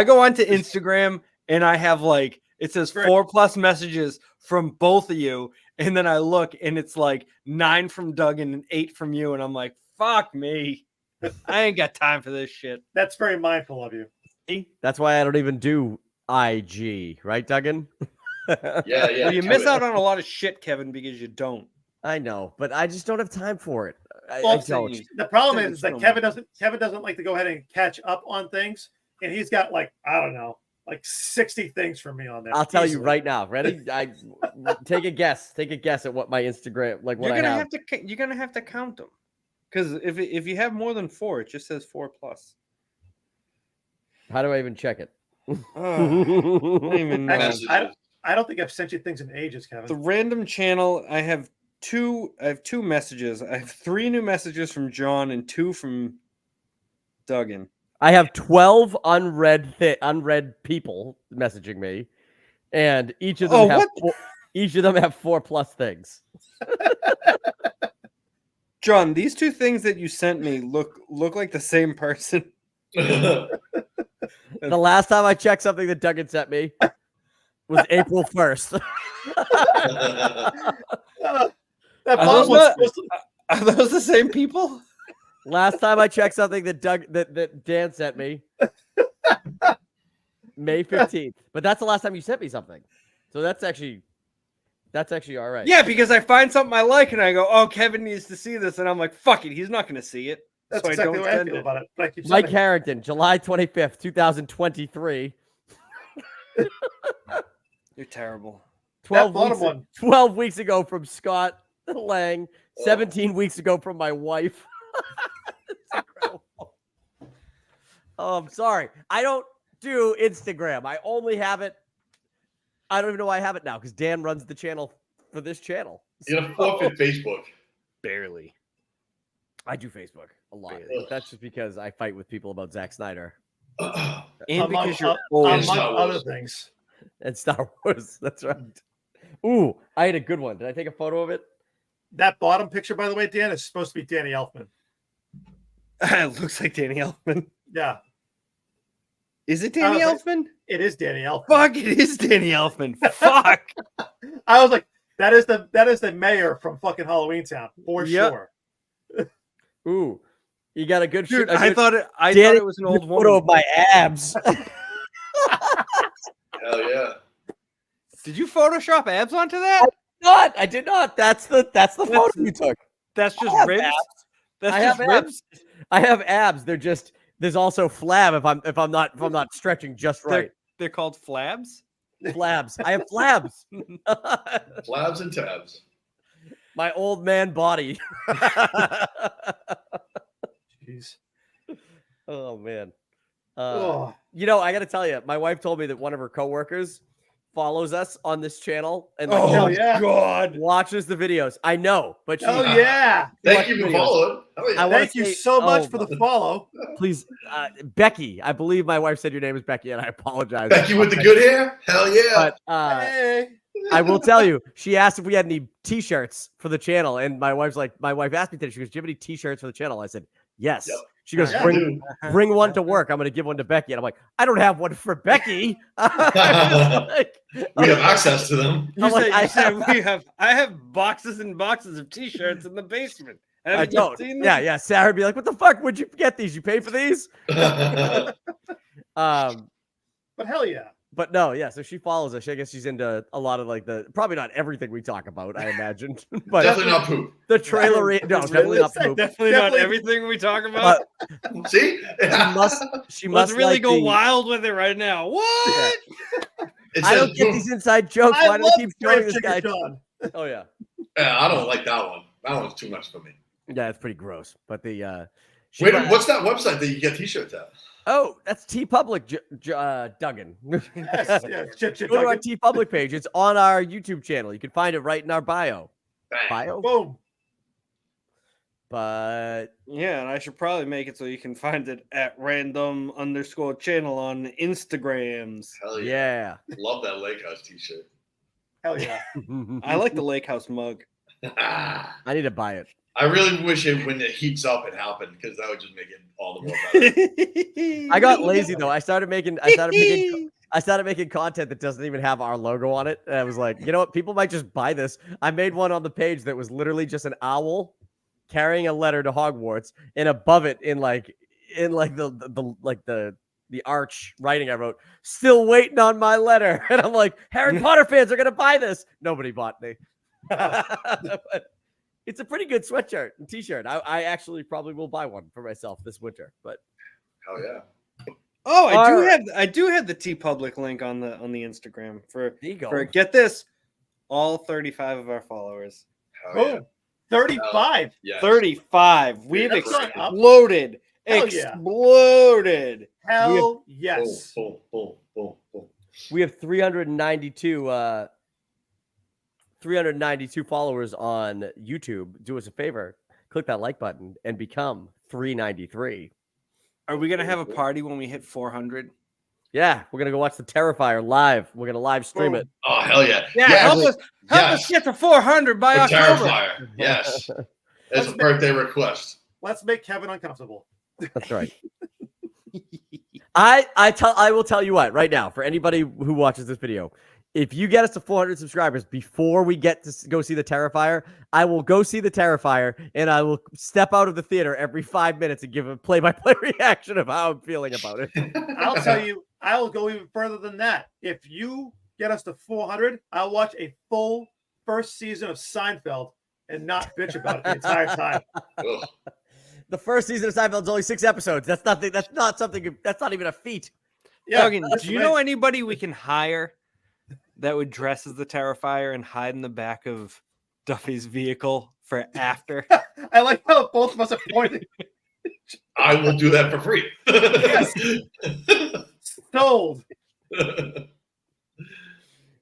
go onto Instagram and I have like it says 4+ messages from both of you, and then I look and it's like 9 from Duggan and 8 from you, and I'm like, fuck me. I ain't got time for this shit. That's very mindful of you. That's why I don't even do IG, right, Duggan? Yeah. Well, you miss out on a lot of shit, Kevin, because you don't. I know, but I just don't have time for it. I Well, don't. the problem Send is it that to Kevin doesn't like to go ahead and catch up on things, and he's got like I don't know, like 60 things for me on there. I'll tell you easily. right now. Ready? Take a guess. Take a guess at what my Instagram, like what You're I gonna have. you're gonna have to count them, because if you have more than 4, it just says 4+. How do I even check it? I don't even know. Actually, I don't think I've sent you things in ages, Kevin. The random channel, I have two messages. I have 3 new messages from John and 2 from Duggan. I have 12 unread people messaging me, and each of them each of them have 4+ things. John, these 2 things that you sent me look like the same person. The last time I checked something that Duggan sent me was April 1st. Are those the same people? Last time I checked something that Dan sent me, May 15th. But that's the last time you sent me something. So that's actually That's actually all right. Yeah, because I find something I like and I go, "Oh, Kevin needs to see this," and I'm like, "Fuck it, he's not going to see it." That's So exactly I what don't I send feel it. about it. But I keep Mike sending it. Harrington, July 25th, 2023. You're terrible. 12 bottom weeks, one. 12 weeks ago from Scott Lang. 17 weeks ago from my wife. It's incredible. Oh, I'm sorry. I don't do Instagram. I only have it. I don't even know why I have it now because Dan runs the channel for this channel. You're gonna forfeit Facebook. Barely. I do Facebook a lot. Barely. But that's just because I fight with people about Zack Snyder And Among- because you're among old. other things. and Star Wars. That's right. Ooh, I had a good one. Did I take a photo of it? That bottom picture, by the way, Dan, is supposed to be Danny Elfman. It looks like Danny Elfman. Yeah, Is it Danny was like- Elfman? it is Danny Elfman. Fuck, it is Danny Elfman. Fuck. I was like, that is the mayor from fucking Halloween Town for Yep. sure. Ooh, you got a good Dude, a I good- thought Danny, it was an old photo woman. of my abs. Hell yeah. Did you Photoshop abs onto that? I did not. That's the photo you took. That's just I have ribs. abs. That's I just have ribs. abs. I have abs. They're just there's also flab if I'm not stretching just right. They're called flabs. Flabs. I have flabs. Flabs and tabs. My old man body. Jeez. Oh man. Oh. You know, I got to tell you, my wife told me that one of her coworkers follows us on this channel and like, hell yeah. God. watches the videos. I know, but she, Oh yeah. Thank you for following. Oh, yeah. I wanna Thank you say- so much oh, for the follow. please, Becky. I believe my wife said your name is Becky, and I apologize. Becky with the good hair? Hell yeah. But Hey. I will tell you, she asked if we had any T-shirts for the channel, and my wife asked me today. She goes, "Do you have any T-shirts for the channel?" I said, "Yes." Yep. She goes, Yeah, "Bring one to work. I'm going to give one to Becky." And I'm like, "I don't have one for Becky." Like, We have access to them. You I'm like, I have boxes and boxes of T-shirts in the basement. I Haven't you don't. seen them? Yeah. Sarah would be like, "What the fuck? Would you get these? You pay for these?" But hell yeah. But no, yeah. So she follows us. I guess she's into a lot of like probably not everything we talk about. I imagine, but Definitely not poop. the trailer. No, definitely not poop. Definitely not everything we talk about. See? She Let's must really like go the- wild with it right now. What? It I don't says get poop. these inside jokes. I Why do love they keep showing Brave this guy? Chicken John. Oh yeah, Yeah, I don't like that one. That one's too much for me. yeah, it's pretty gross. But the she Wait, buys- what's that website that you get t-shirts at? Oh, that's T Public, Duggan. Yes, yeah, shit, Go to our Duggan. T Public page. It's on our YouTube channel. You can find it right in our bio. Bang. Bio, Boom. but Yeah, and I should probably make it so you can find it at random_channel on Instagrams. Hell yeah. yeah. Love that Lake House t-shirt. Hell yeah. I like the Lake House mug. I need to buy it. I really wish when it heats up it happened because that would just make it all the more better. I got lazy though. I started making content that doesn't even have our logo on it. And I was like, you know what? People might just buy this. I made one on the page that was literally just an owl carrying a letter to Hogwarts, and above it in the arch writing I wrote, "Still waiting on my letter." And I'm like, Harry Potter fans are gonna buy this. Nobody bought me. But it's a pretty good sweatshirt and t-shirt. I actually probably will buy one for myself this winter. But Hell yeah. Oh, All I do have the T Public link on the Instagram for there you go. for get this, all 35 of our followers. Hell yeah. Boom. 35. Yes. 35. We've That's going up. exploded. Hell yeah. Exploded. Hell yes. Boom, boom, boom, boom. We have 392 followers on YouTube. Do us a favor, click that like button and become 393. Are we gonna have a party when we hit 400? Yeah, we're gonna go watch the Terrifier live. We're gonna live stream it. Oh, hell yeah. Yeah, Yes. help us Yes. get to 400 by The October. Terrifier. Yes. As a birthday request. Let's make Kevin uncomfortable. That's right. I will tell you what right now for anybody who watches this video. If you get us to 400 subscribers before we get to go see the Terrifier, I will go see the Terrifier and I will step out of the theater every 5 minutes and give a play-by-play reaction of how I'm feeling about it. I'll tell you, I'll go even further than that. If you get us to 400, I'll watch a full first season of Seinfeld and not bitch about it the entire time. The first season of Seinfeld is only 6 episodes. That's nothing. That's not something. That's not even a feat. Yeah, Duggan, do you know anybody we can hire that would dress as the Terrifier and hide in the back of Duffy's vehicle for after? I like how both of us are pointing. I will do that for free. Yes. Sold.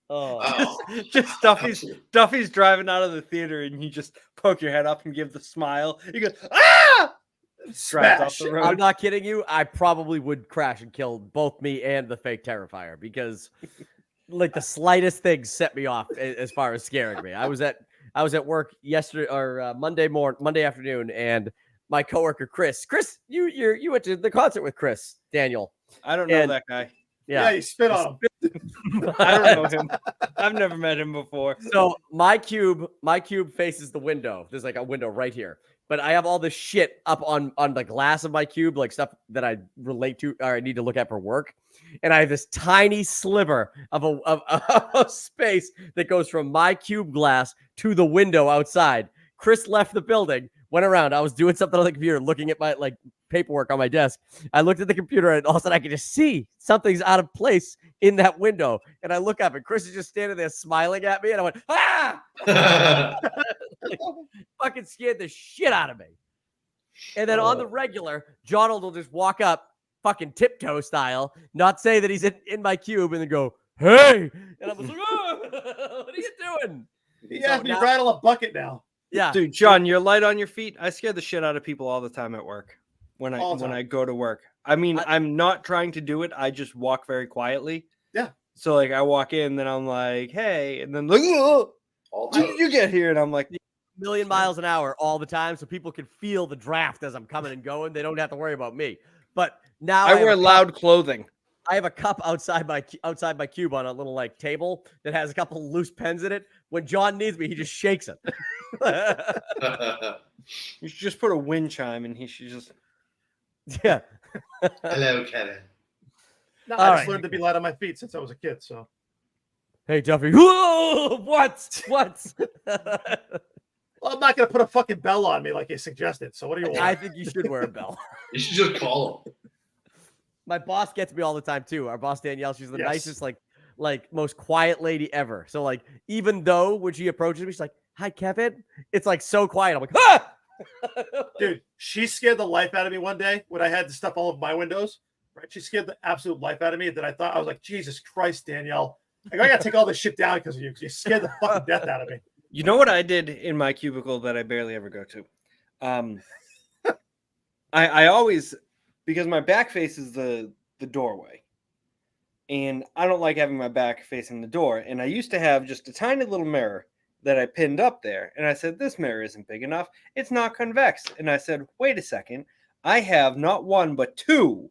Oh, Just Duffy's driving out of the theater, and you just poke your head up and give the smile. You go, ah! Drives off the road. I'm not kidding you. I probably would crash and kill both me and the fake Terrifier because, like, the slightest thing set me off as far as scaring me. I was at work yesterday or Monday afternoon, and my coworker Chris, you went to the concert with Chris Daniel. I don't know that guy. Yeah, you spit on him. I don't know him. I've never met him before. So my cube faces the window. There's like a window right here. But I have all this shit up on the glass of my cube, like stuff that I relate to or I need to look at for work. And I have this tiny sliver of a space that goes from my cube glass to the window outside. Chris left the building, went around. I was doing something on the computer, looking at my paperwork on my desk. I looked at the computer and all of a sudden I could just see something's out of place in that window. And I look up and Chris is just standing there smiling at me. And I went, ah! Like, fucking scared the shit out of me. And then on the regular, John will just walk up fucking tiptoe style, not say that he's in my cube and then go, hey! And I'm just like, oh, what are you doing? He has me rattle a bucket now. Yeah. Dude, John, you're light on your feet. I scare the shit out of people all the time at work when I go to work. I mean, I'm not trying to do it. I just walk very quietly. Yeah. So like I walk in, then I'm like, hey, and then like, oh, you get here, and I'm like, a million miles an hour all the time, so people can feel the draft as I'm coming and going. They don't have to worry about me. But now I wear loud clothing. I have a cup outside my cube on a little like table that has a couple loose pens in it. When John needs me, he just shakes it. You should just put a wind chime, and he should just yeah. Hello, Kevin. No, I just learned to be light on my feet since I was a kid. So, hey, Duffy. Whoa! What? Well, I'm not gonna put a fucking bell on me like you suggested. So what do you want? I think you should wear a bell. You should just call him. My boss gets me all the time too. Our boss Danielle, she's the nicest, like most quiet lady ever. So like, even though when she approaches me, she's like, "Hi, Kevin." It's like so quiet. I'm like, ah! Dude, she scared the life out of me one day when I had the stuff all over my windows. Right? She scared the absolute life out of me. That I was like, Jesus Christ, Danielle. Like, I gotta take all this shit down because of you. You scared the fucking death out of me. You know what I did in my cubicle that I barely ever go to? I always, because my back faces the doorway, and I don't like having my back facing the door. And I used to have just a tiny little mirror that I pinned up there. And I said, this mirror isn't big enough. It's not convex. And I said, wait a second. I have not one, but two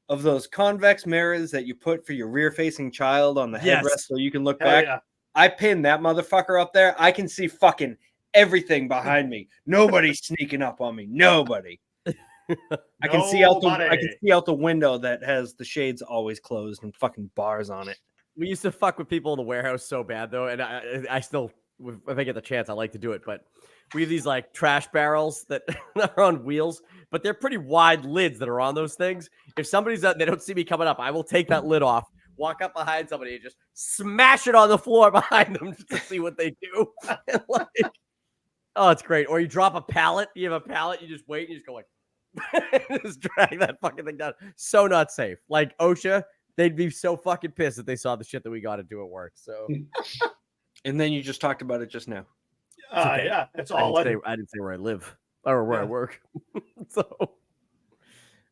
of those convex mirrors that you put for your rear-facing child on the headrest so you can look back. Yeah. I pinned that motherfucker up there. I can see fucking everything behind me. Nobody's sneaking up on me. Nobody. I can see out the window that has the shades always closed and fucking bars on it. We used to fuck with people in the warehouse so bad though, and I still, if I get the chance, I like to do it. But we have these like trash barrels that are on wheels, but they're pretty wide lids that are on those things. If somebody's they don't see me coming up, I will take that lid off, walk up behind somebody, and just smash it on the floor behind them just to see what they do. Like, oh, it's great. Or you drop a pallet. You have a pallet. You just wait. And you just go like, just drag that fucking thing down. So not safe. Like OSHA, they'd be so fucking pissed if they saw the shit that we got to do at work. So, and then you just talked about it just now. Okay. Yeah, that's all. I didn't say where I live or where I work. So,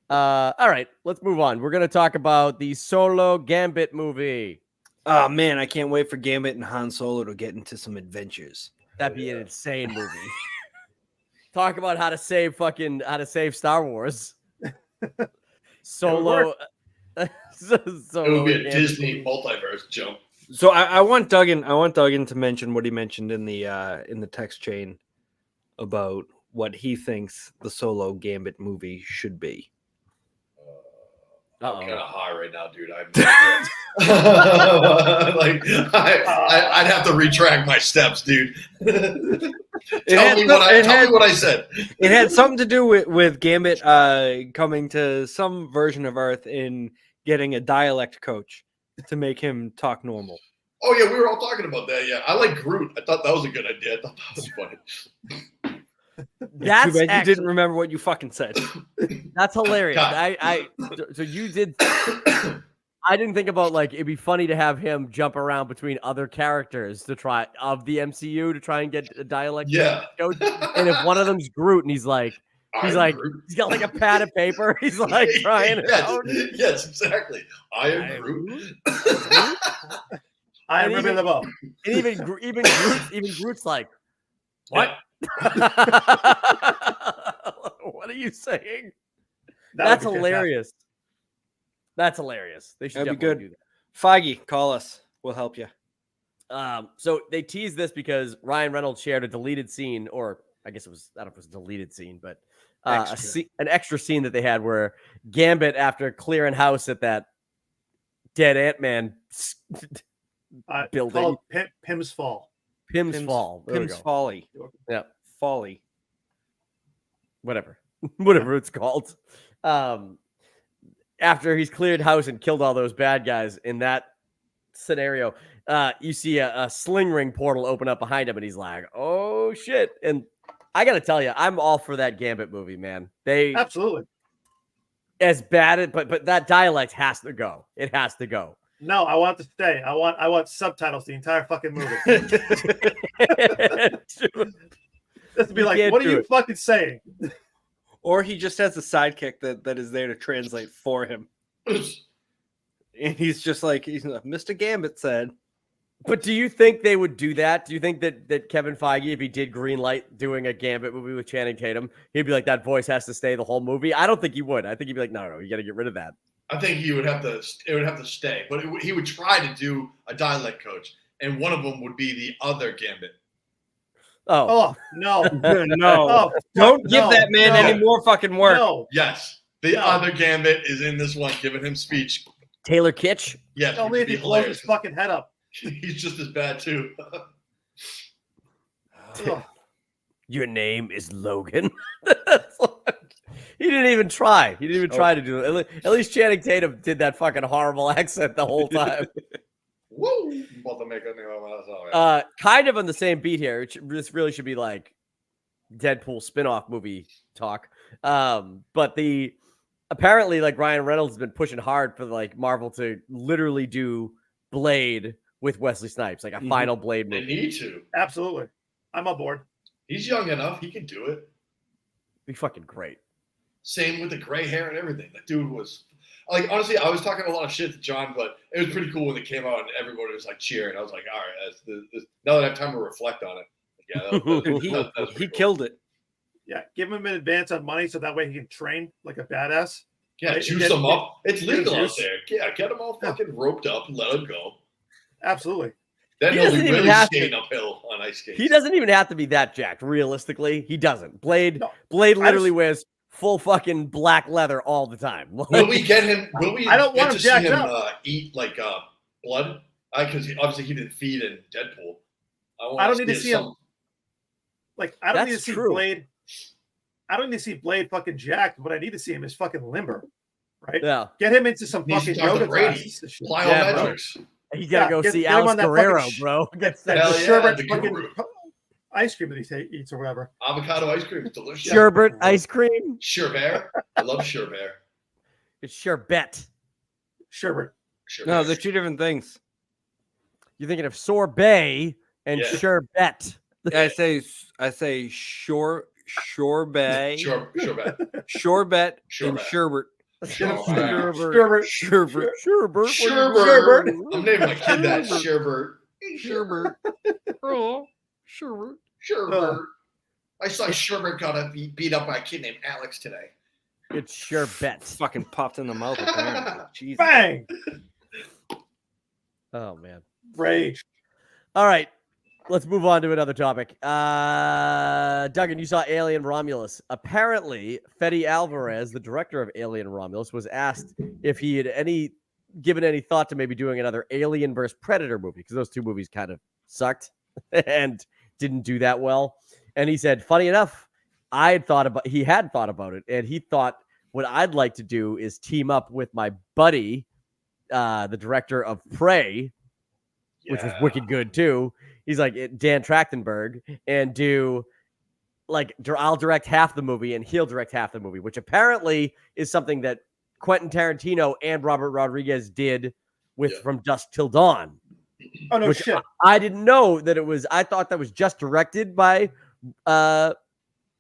all right, let's move on. We're gonna talk about the Solo Gambit movie. Oh man, I can't wait for Gambit and Han Solo to get into some adventures. That'd be an insane movie. Talk about how to save Star Wars. Solo. It would be a Disney multiverse jump. So I want Duggan to mention what he mentioned in the text chain about what he thinks the Solo Gambit movie should be. I'm kind Uh-oh. of high right now, dude. Like I'd have to retract my steps, dude. Tell me what I said. It had something to do with Gambit coming to some version of Earth and getting a dialect coach to make him talk normal. Oh yeah, we were all talking about that. Yeah, I like Groot. I thought that was a good idea. I thought that was funny. That's too bad you didn't remember what you fucking said. That's hilarious. God. So you did. I didn't think about like it'd be funny to have him jump around between other characters to try of the MCU to try and get a dialect. Yeah. Coach. And if one of them's Groot and he's like Groot. he's got like a pad of paper. He's like trying it out. Yes, exactly. I am Groot. I am ripping them up. And even Groot's like, what? Yeah. What are you saying? That That's would be hilarious. That's hilarious. They should That'd be definitely good. do Feige, call us. We'll help you. that. So they teased this because Ryan Reynolds shared a deleted scene, or I guess it was, I don't know if it was a deleted scene, but an extra scene that they had where Gambit, after clearing house at that dead Ant-Man building. Called Pym's Fall. Pym's Fall. There we Pym's go. Folly. Yeah. Folly. Whatever it's called. After he's cleared house and killed all those bad guys in that scenario, you see a sling ring portal open up behind him, and he's like, "Oh shit!" And I gotta tell you, I'm all for that Gambit movie, man. They Absolutely. as bad, but that dialect has to go. It has to go. No, I want it to stay. I want subtitles the entire fucking movie. Just to be like, what are you fucking saying? Or he just has a sidekick that is there to translate for him. And he's like, Mr. Gambit said. But do you think they would do that? Do you think that Kevin Feige, if he did greenlight doing a Gambit movie with Channing Tatum, he'd be like, that voice has to stay the whole movie? I don't think he would. I think he'd be like, no, you got to get rid of that. I think he would have to. It would have to stay, but he would try to do a dialect coach, and one of them would be the other Gambit. Oh no, no! Oh, don't give that man any more fucking work. No. Yes, the other Gambit is in this one, giving him speech. Taylor Kitsch. Yes, only if he blows his fucking head up. He's just as bad too. Your name is Logan. He didn't even try. He didn't even try to do it. At least Channing Tatum did that fucking horrible accent the whole time. Woo! Kind of on the same beat here. This really should be like Deadpool spin-off movie talk. But apparently like Ryan Reynolds has been pushing hard for like Marvel to literally do Blade with Wesley Snipes, like a final Blade movie. They need to. Absolutely. I'm on board. He's young enough. He can do it. Be fucking great. Same with the gray hair and everything. That dude was like, honestly, I was talking a lot of shit to John, but it was pretty cool when it came out and everybody was like cheering. I was like, all right, now that I have time to reflect on it. Yeah, that was he cool. killed it. Yeah, give him an advance on money so that way he can train like a badass. Yeah, right? juice them up. It's legal out there. Yeah, get them all fucking roped up and let them go. Absolutely. Then he'll be really skating uphill on ice skates. He doesn't even have to be that jacked, realistically. He doesn't. Blade literally wears full fucking black leather all the time. Will we get him? Will we? I don't want him to see him up. Eat like blood? Because obviously he didn't feed in Deadpool. I don't need to see him. Like I don't need to see true. Blade. I don't need to see Blade fucking jacked. What I need to see him is fucking limber, right? Yeah. Get him into some fucking yoga classes. Plyometrics. He's got to go see get him on Alex that Guerrero, fucking bro. Get that Hell sherbet the fucking guru. ice cream that he eats or whatever. Avocado ice cream is delicious. Sherbet ice cream. Sherbet. I love sherbet. It's sherbet. Sherbet. No, they're two different things. You're thinking of sorbet and sherbet. I say shorebet, shorebet, and sherbet. Sherbet. Sherbet. I'm naming my kid that. Sherbet. Sherbet. Oh, sherbet. Sherbet. I saw Sherbet got beat up by a kid named Alex today. It's sherbet. Fucking popped in the mouth. Apparently. Jesus. Bang. Oh man. Rage. All right. let's move on to another topic. Duggan, you saw Alien Romulus. Apparently, Fede Alvarez, the director of Alien Romulus, was asked if he had given any thought to maybe doing another Alien versus Predator movie, because those two movies kind of sucked and didn't do that well. And he said, funny enough, he had thought about it, and he thought what I'd like to do is team up with my buddy, the director of Prey, which was wicked good too. He's like Dan Trachtenberg, and I'll direct half the movie and he'll direct half the movie, which apparently is something that Quentin Tarantino and Robert Rodriguez did with From Dusk Till Dawn. Oh no shit! I didn't know that it was. I thought that was just directed by Robert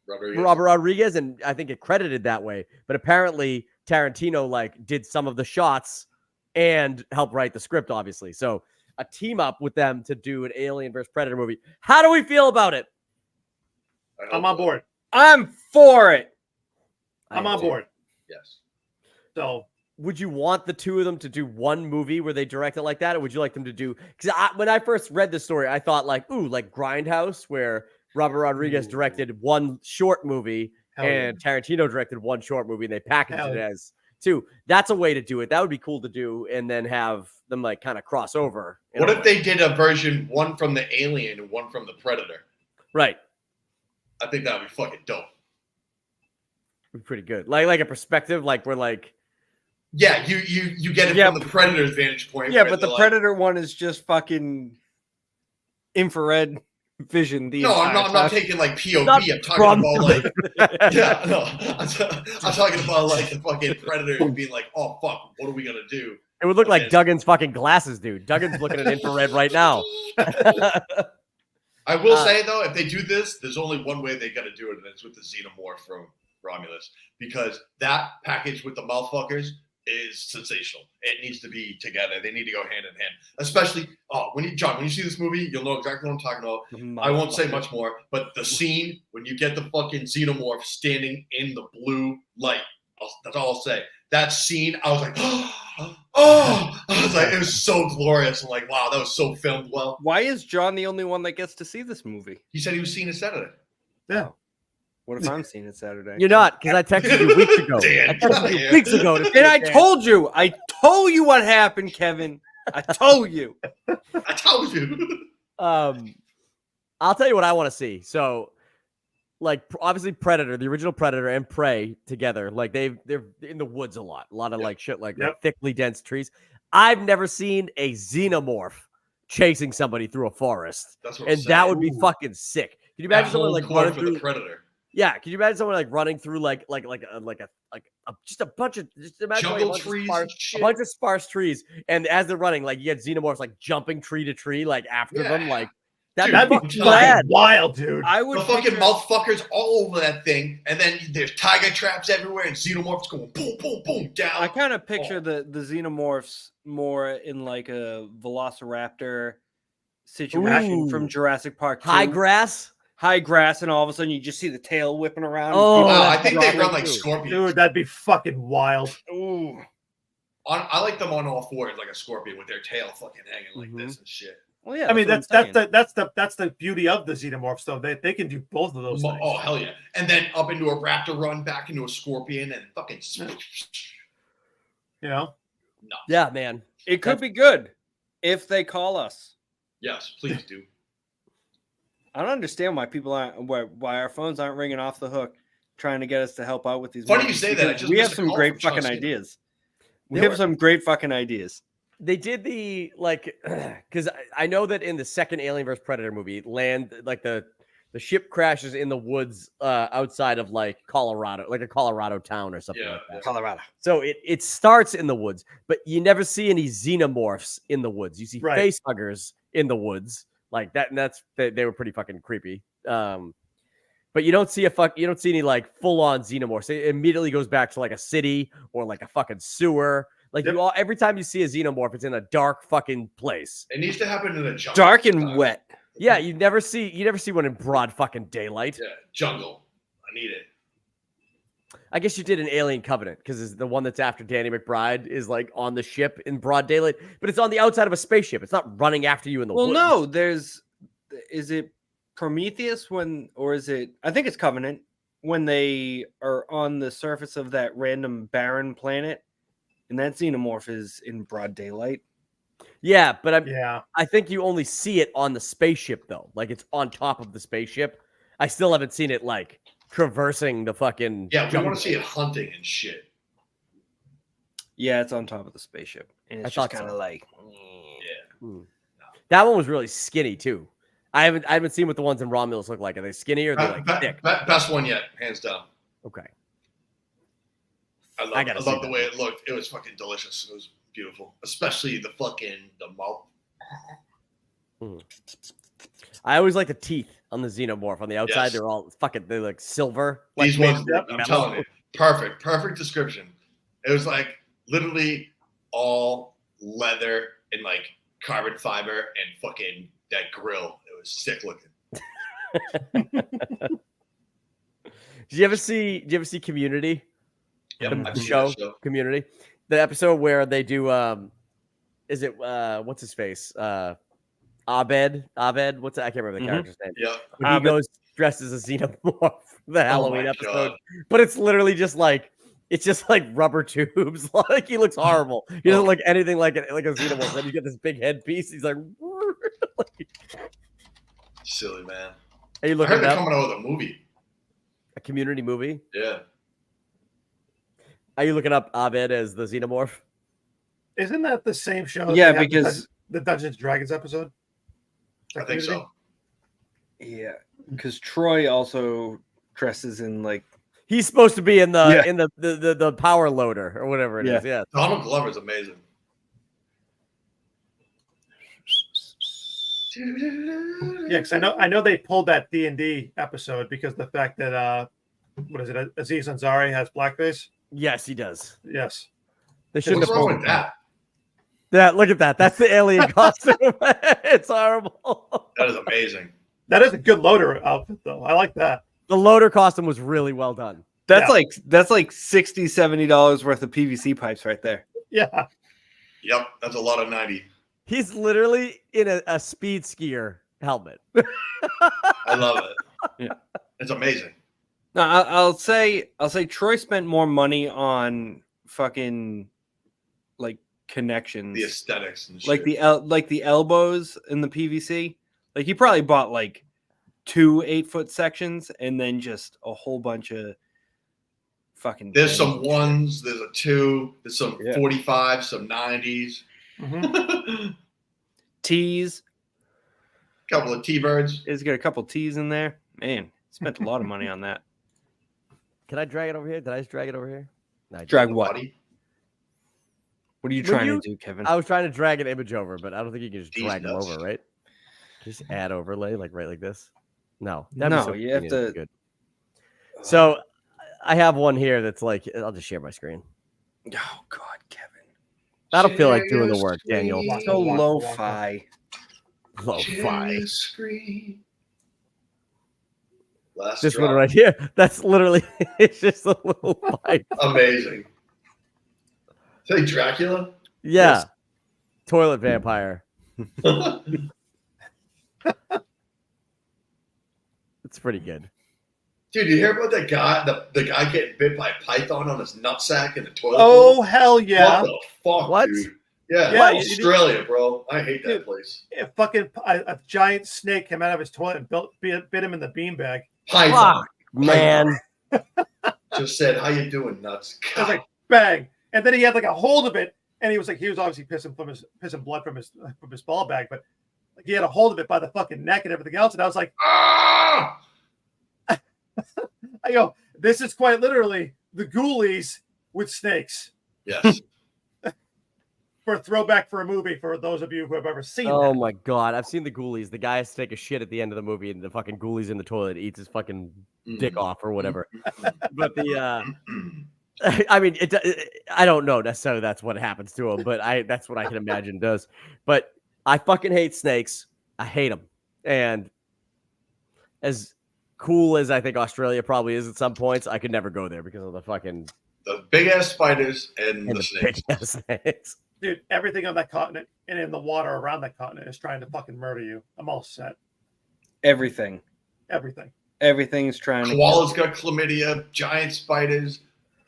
Rodriguez, and I think it credited that way. But apparently Tarantino did some of the shots and helped write the script, obviously. So a team up with them to do an Alien versus Predator movie. How do we feel about it? I'm on board. I'm for it. I'm on board. Yes. So, would you want the two of them to do one movie where they direct it like that, or would you like them to do? Because when I first read the story, I thought like Grindhouse, where Robert Rodriguez directed one short movie and Tarantino directed one short movie, and they packaged it as two. That's a way to do it. That would be cool to do, and then have them kind of cross over. What if they did a version, one from the Alien and one from the Predator? Right. I think that would be fucking dope. Be pretty good. Like a perspective, yeah, you get it from the Predator's vantage point. Yeah, but the Predator one is just fucking infrared vision. I'm not taking POV. I'm talking I'm talking about the fucking Predator being like, oh fuck, what are we gonna do? It would look like Duggan's fucking glasses, dude. Duggan's looking at infrared right now. I will say though, if they do this, there's only one way they got to do it, and it's with the Xenomorph from Romulus, because that package with the mouthfuckers is sensational. It needs to be together. They need to go hand in hand. Especially, when you see this movie, you'll know exactly what I'm talking about. I won't say much more, but the scene when you get the fucking Xenomorph standing in the blue light, that's all I'll say. That scene, I was like, it was so glorious. I'm like, wow, that was so filmed well. Why is John the only one that gets to see this movie? He said he was seeing it Saturday. Yeah. What if I'm seeing it Saturday? You're not, because I texted you weeks ago. And I told you what happened, Kevin. I told you. I told you. I'll tell you what I want to see. So, obviously Predator, the original Predator, and Prey together, they're in the woods a lot of shit like thickly dense trees. I've never seen a Xenomorph chasing somebody through a forest, that would be fucking sick. Can you imagine someone running through the Predator? Yeah, can you imagine someone running through just a bunch of jungle trees, a bunch of sparse trees, and as they're running, you get Xenomorphs jumping tree to tree after them, that'd be fucking wild, dude. I would fucking mouthfuckers all over that thing, and then there's tiger traps everywhere, and Xenomorphs going boom, boom, boom down. I kind of picture the Xenomorphs more in a Velociraptor situation from Jurassic Park 2. High grass, and all of a sudden you just see the tail whipping around. I think they run like scorpions. Dude, that'd be fucking wild. Ooh. I like them on all fours like a scorpion with their tail fucking hanging like this and shit. Well, yeah. I mean, that's the beauty of the Xenomorphs, though. They can do both of those things. Oh hell yeah! And then up into a raptor run, back into a scorpion, and fucking. No. Yeah, man. It could be good if they call us. Yes, please do. I don't understand why our phones aren't ringing off the hook, trying to get us to help out with these. Funny you say that. We have some great fucking ideas. We have some great fucking ideas. They did because I know that in the second Alien vs Predator movie, the ship crashes in the woods outside of Colorado, a Colorado town or something like that. Colorado. So it starts in the woods, but you never see any Xenomorphs in the woods. You see face huggers in the woods. That, and they were pretty fucking creepy. But you don't see any full on Xenomorphs. It immediately goes back to a city or a fucking sewer. Every time you see a Xenomorph, it's in a dark fucking place. It needs to happen in a jungle. Dark and wet. Yeah, you never see one in broad fucking daylight. Yeah, jungle. I need it. I guess you did an Alien Covenant because the one that's after Danny McBride is on the ship in broad daylight, but it's on the outside of a spaceship. It's not running after you in the woods. Well, no, is it Prometheus or is it? I think it's Covenant when they are on the surface of that random barren planet, and that xenomorph is in broad daylight. Yeah, but I think you only see it on the spaceship though. Like it's on top of the spaceship. I still haven't seen it like traversing the fucking. Yeah, we want to see it hunting and shit. Yeah, it's on top of the spaceship, and it's just kind of like. Yeah. That one was really skinny too. I haven't seen what the ones in Romulus look like. Are they skinny or are they like thick? Best one yet, hands down. Okay. I love the way it looked. It was fucking delicious. It was beautiful, especially the mouth. I always like the teeth on the xenomorph on the outside. Yes. They're like silver. These like ones, I'm telling you, perfect description. It was like literally all leather and like carbon fiber and fucking that grill. It was sick looking. Did you ever see Community? Yep, The I've seen show that show. Community. The episode where they do is it what's his face? Abed. What's that? I can't remember the character's name. Yeah. When he goes dressed as a xenomorph, the Halloween my episode. God. But it's literally just like rubber tubes. Like he looks horrible. He doesn't look anything like a xenomorph. Then you get this big headpiece. He's like, silly man. Are you I looking heard they're at coming out with a movie. a Community movie? Yeah. Are you looking up Abed as the xenomorph? Isn't that the same show? that Yeah, they have because the Dungeons and Dragons episode. I think so. Yeah, because Troy also dresses in like He's supposed to be in the power loader or whatever it is. Yeah. Donald Glover's amazing. Yeah, because I know they pulled that D&D episode because the fact that what is it? Aziz Ansari has blackface. Yes, he does. Yes. They shouldn't What's have wrong pulled with that? Yeah, look at that. That's the alien costume. It's horrible. That is amazing. That is a good loader outfit, though. I like that. The loader costume was really well done. that's like $60-$70 worth of PVC pipes right there. Yeah. Yep, that's a lot of 90. He's literally in a speed skier helmet. I love it. Yeah. It's amazing. No, I'll say Troy spent more money on fucking like connections, The aesthetics and shit. like the elbows in the PVC. Like he probably bought like 2 8-foot sections and then just a whole bunch of fucking. There's some ones, there's a 2, there's some 45, some 90s. Tees. Couple of T-birds. He's got a couple tees in there. Man, spent a lot of money on that. Can I drag it over here? Did I just drag it over here? No, I Drag didn't. what? What are you trying to do, Kevin? I was trying to drag an image over, but I don't think you can just These drag them nuts. over, right? Just add overlay, like right like this. No, No, you have to. Good. So I have one here that's like I'll just share my screen. Oh God, Kevin. I don't feel like doing the work, Daniel. So lo-fi. Lo-fi. Last This drop. one right here. That's literally it's just a little pipe. Amazing. Say Dracula? Yeah. Yes. Toilet vampire. It's pretty good. Dude, you hear about that guy? The guy getting bit by a python on his nutsack in the toilet? Oh, bowl? hell yeah. What the fuck, What? dude? Yeah, Yeah, Australia, bro. I hate that Dude. place. A giant snake came out of his toilet and bit him in the beanbag. Python. Man. Just said, how you doing, nuts? It was like bang, and then he had like a hold of it, and he was obviously pissing blood from his ball bag, but like he had a hold of it by the fucking neck and everything else, and I was like, Ah! I go, this is quite literally the Ghoulies with snakes. Yes. For a throwback for a movie, for those of you who have ever seen Oh that. my god, I've seen the Ghoulies. The guy has to take a shit at the end of the movie, and the fucking Ghoulies in the toilet eats his fucking dick off or whatever. But the, I mean, I don't know necessarily that's what happens to him, but that's what I can imagine does. But I fucking hate snakes. I hate them, and as cool as I think Australia probably is at some points, I could never go there because of the fucking The big ass spiders and the snakes. big ass snakes. Dude, everything on that continent and in the water around that continent is trying to fucking murder you. I'm all set. Everything. Everything's trying to. Koala's got chlamydia, giant spiders,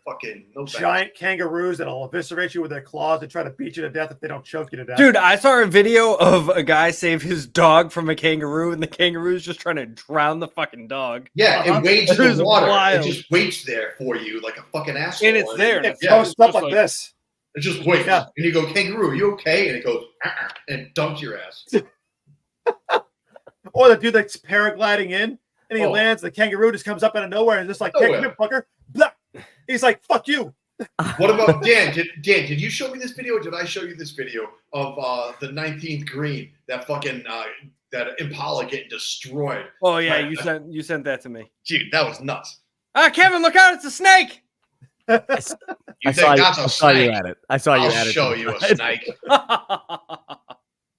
fucking no thanks. Giant kangaroos that'll eviscerate you with their claws and try to beat you to death if they don't choke you to death. Dude, I saw a video of a guy save his dog from a kangaroo, and the kangaroo's just trying to drown the fucking dog. Yeah, it wades in was the water. wild. It just waits there for you like a fucking asshole. And it's there. It Yeah, posts up like this. It just waits. Yeah. And you go, kangaroo, are you okay? And it goes, and it dunks your ass. Or the dude that's paragliding in and he Oh. lands, the kangaroo just comes up out of nowhere and just like, Nowhere. hey, come here, fucker. Blah. He's like, fuck you. What about Dan? Did you show me this video? Or did I show you this video of the 19th green? That fucking that Impala getting destroyed. Oh yeah, Right. you sent that to me. Dude, that was nuts. Kevin, look out! It's a snake. You I think saw, that's I a saw you snake? at it. I saw you I'll at it. show you a snake.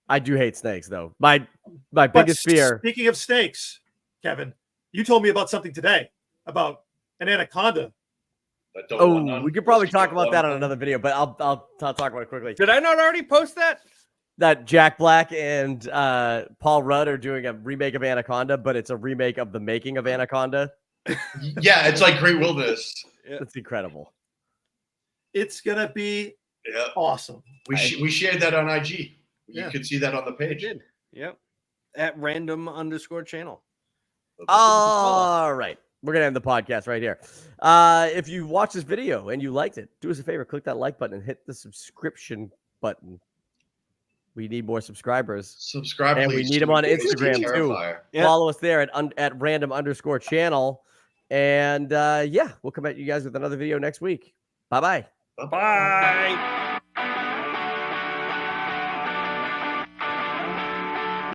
I do hate snakes, though. My But biggest fear. Speaking of snakes, Kevin, you told me about something today about an anaconda. Oh, we could probably talk about that on another video, but I'll talk about it quickly. Did I not already post that? That Jack Black and Paul Rudd are doing a remake of Anaconda, but it's a remake of the making of Anaconda. Yeah, it's like Great Wilderness. That's incredible. It's gonna be awesome. We shared that on IG. You Yeah. could see that on the page. Did. Yep. At random_channel. All right. We're going to end the podcast right here. If you watched this video and you liked it, do us a favor, click that like button and hit the subscription button. We need more subscribers. Subscribe, and please. we need them on Please, Instagram too. Terrifier. Yeah. Follow us there at random_channel. And yeah, we'll come at you guys with another video next week. Bye-bye. Bye.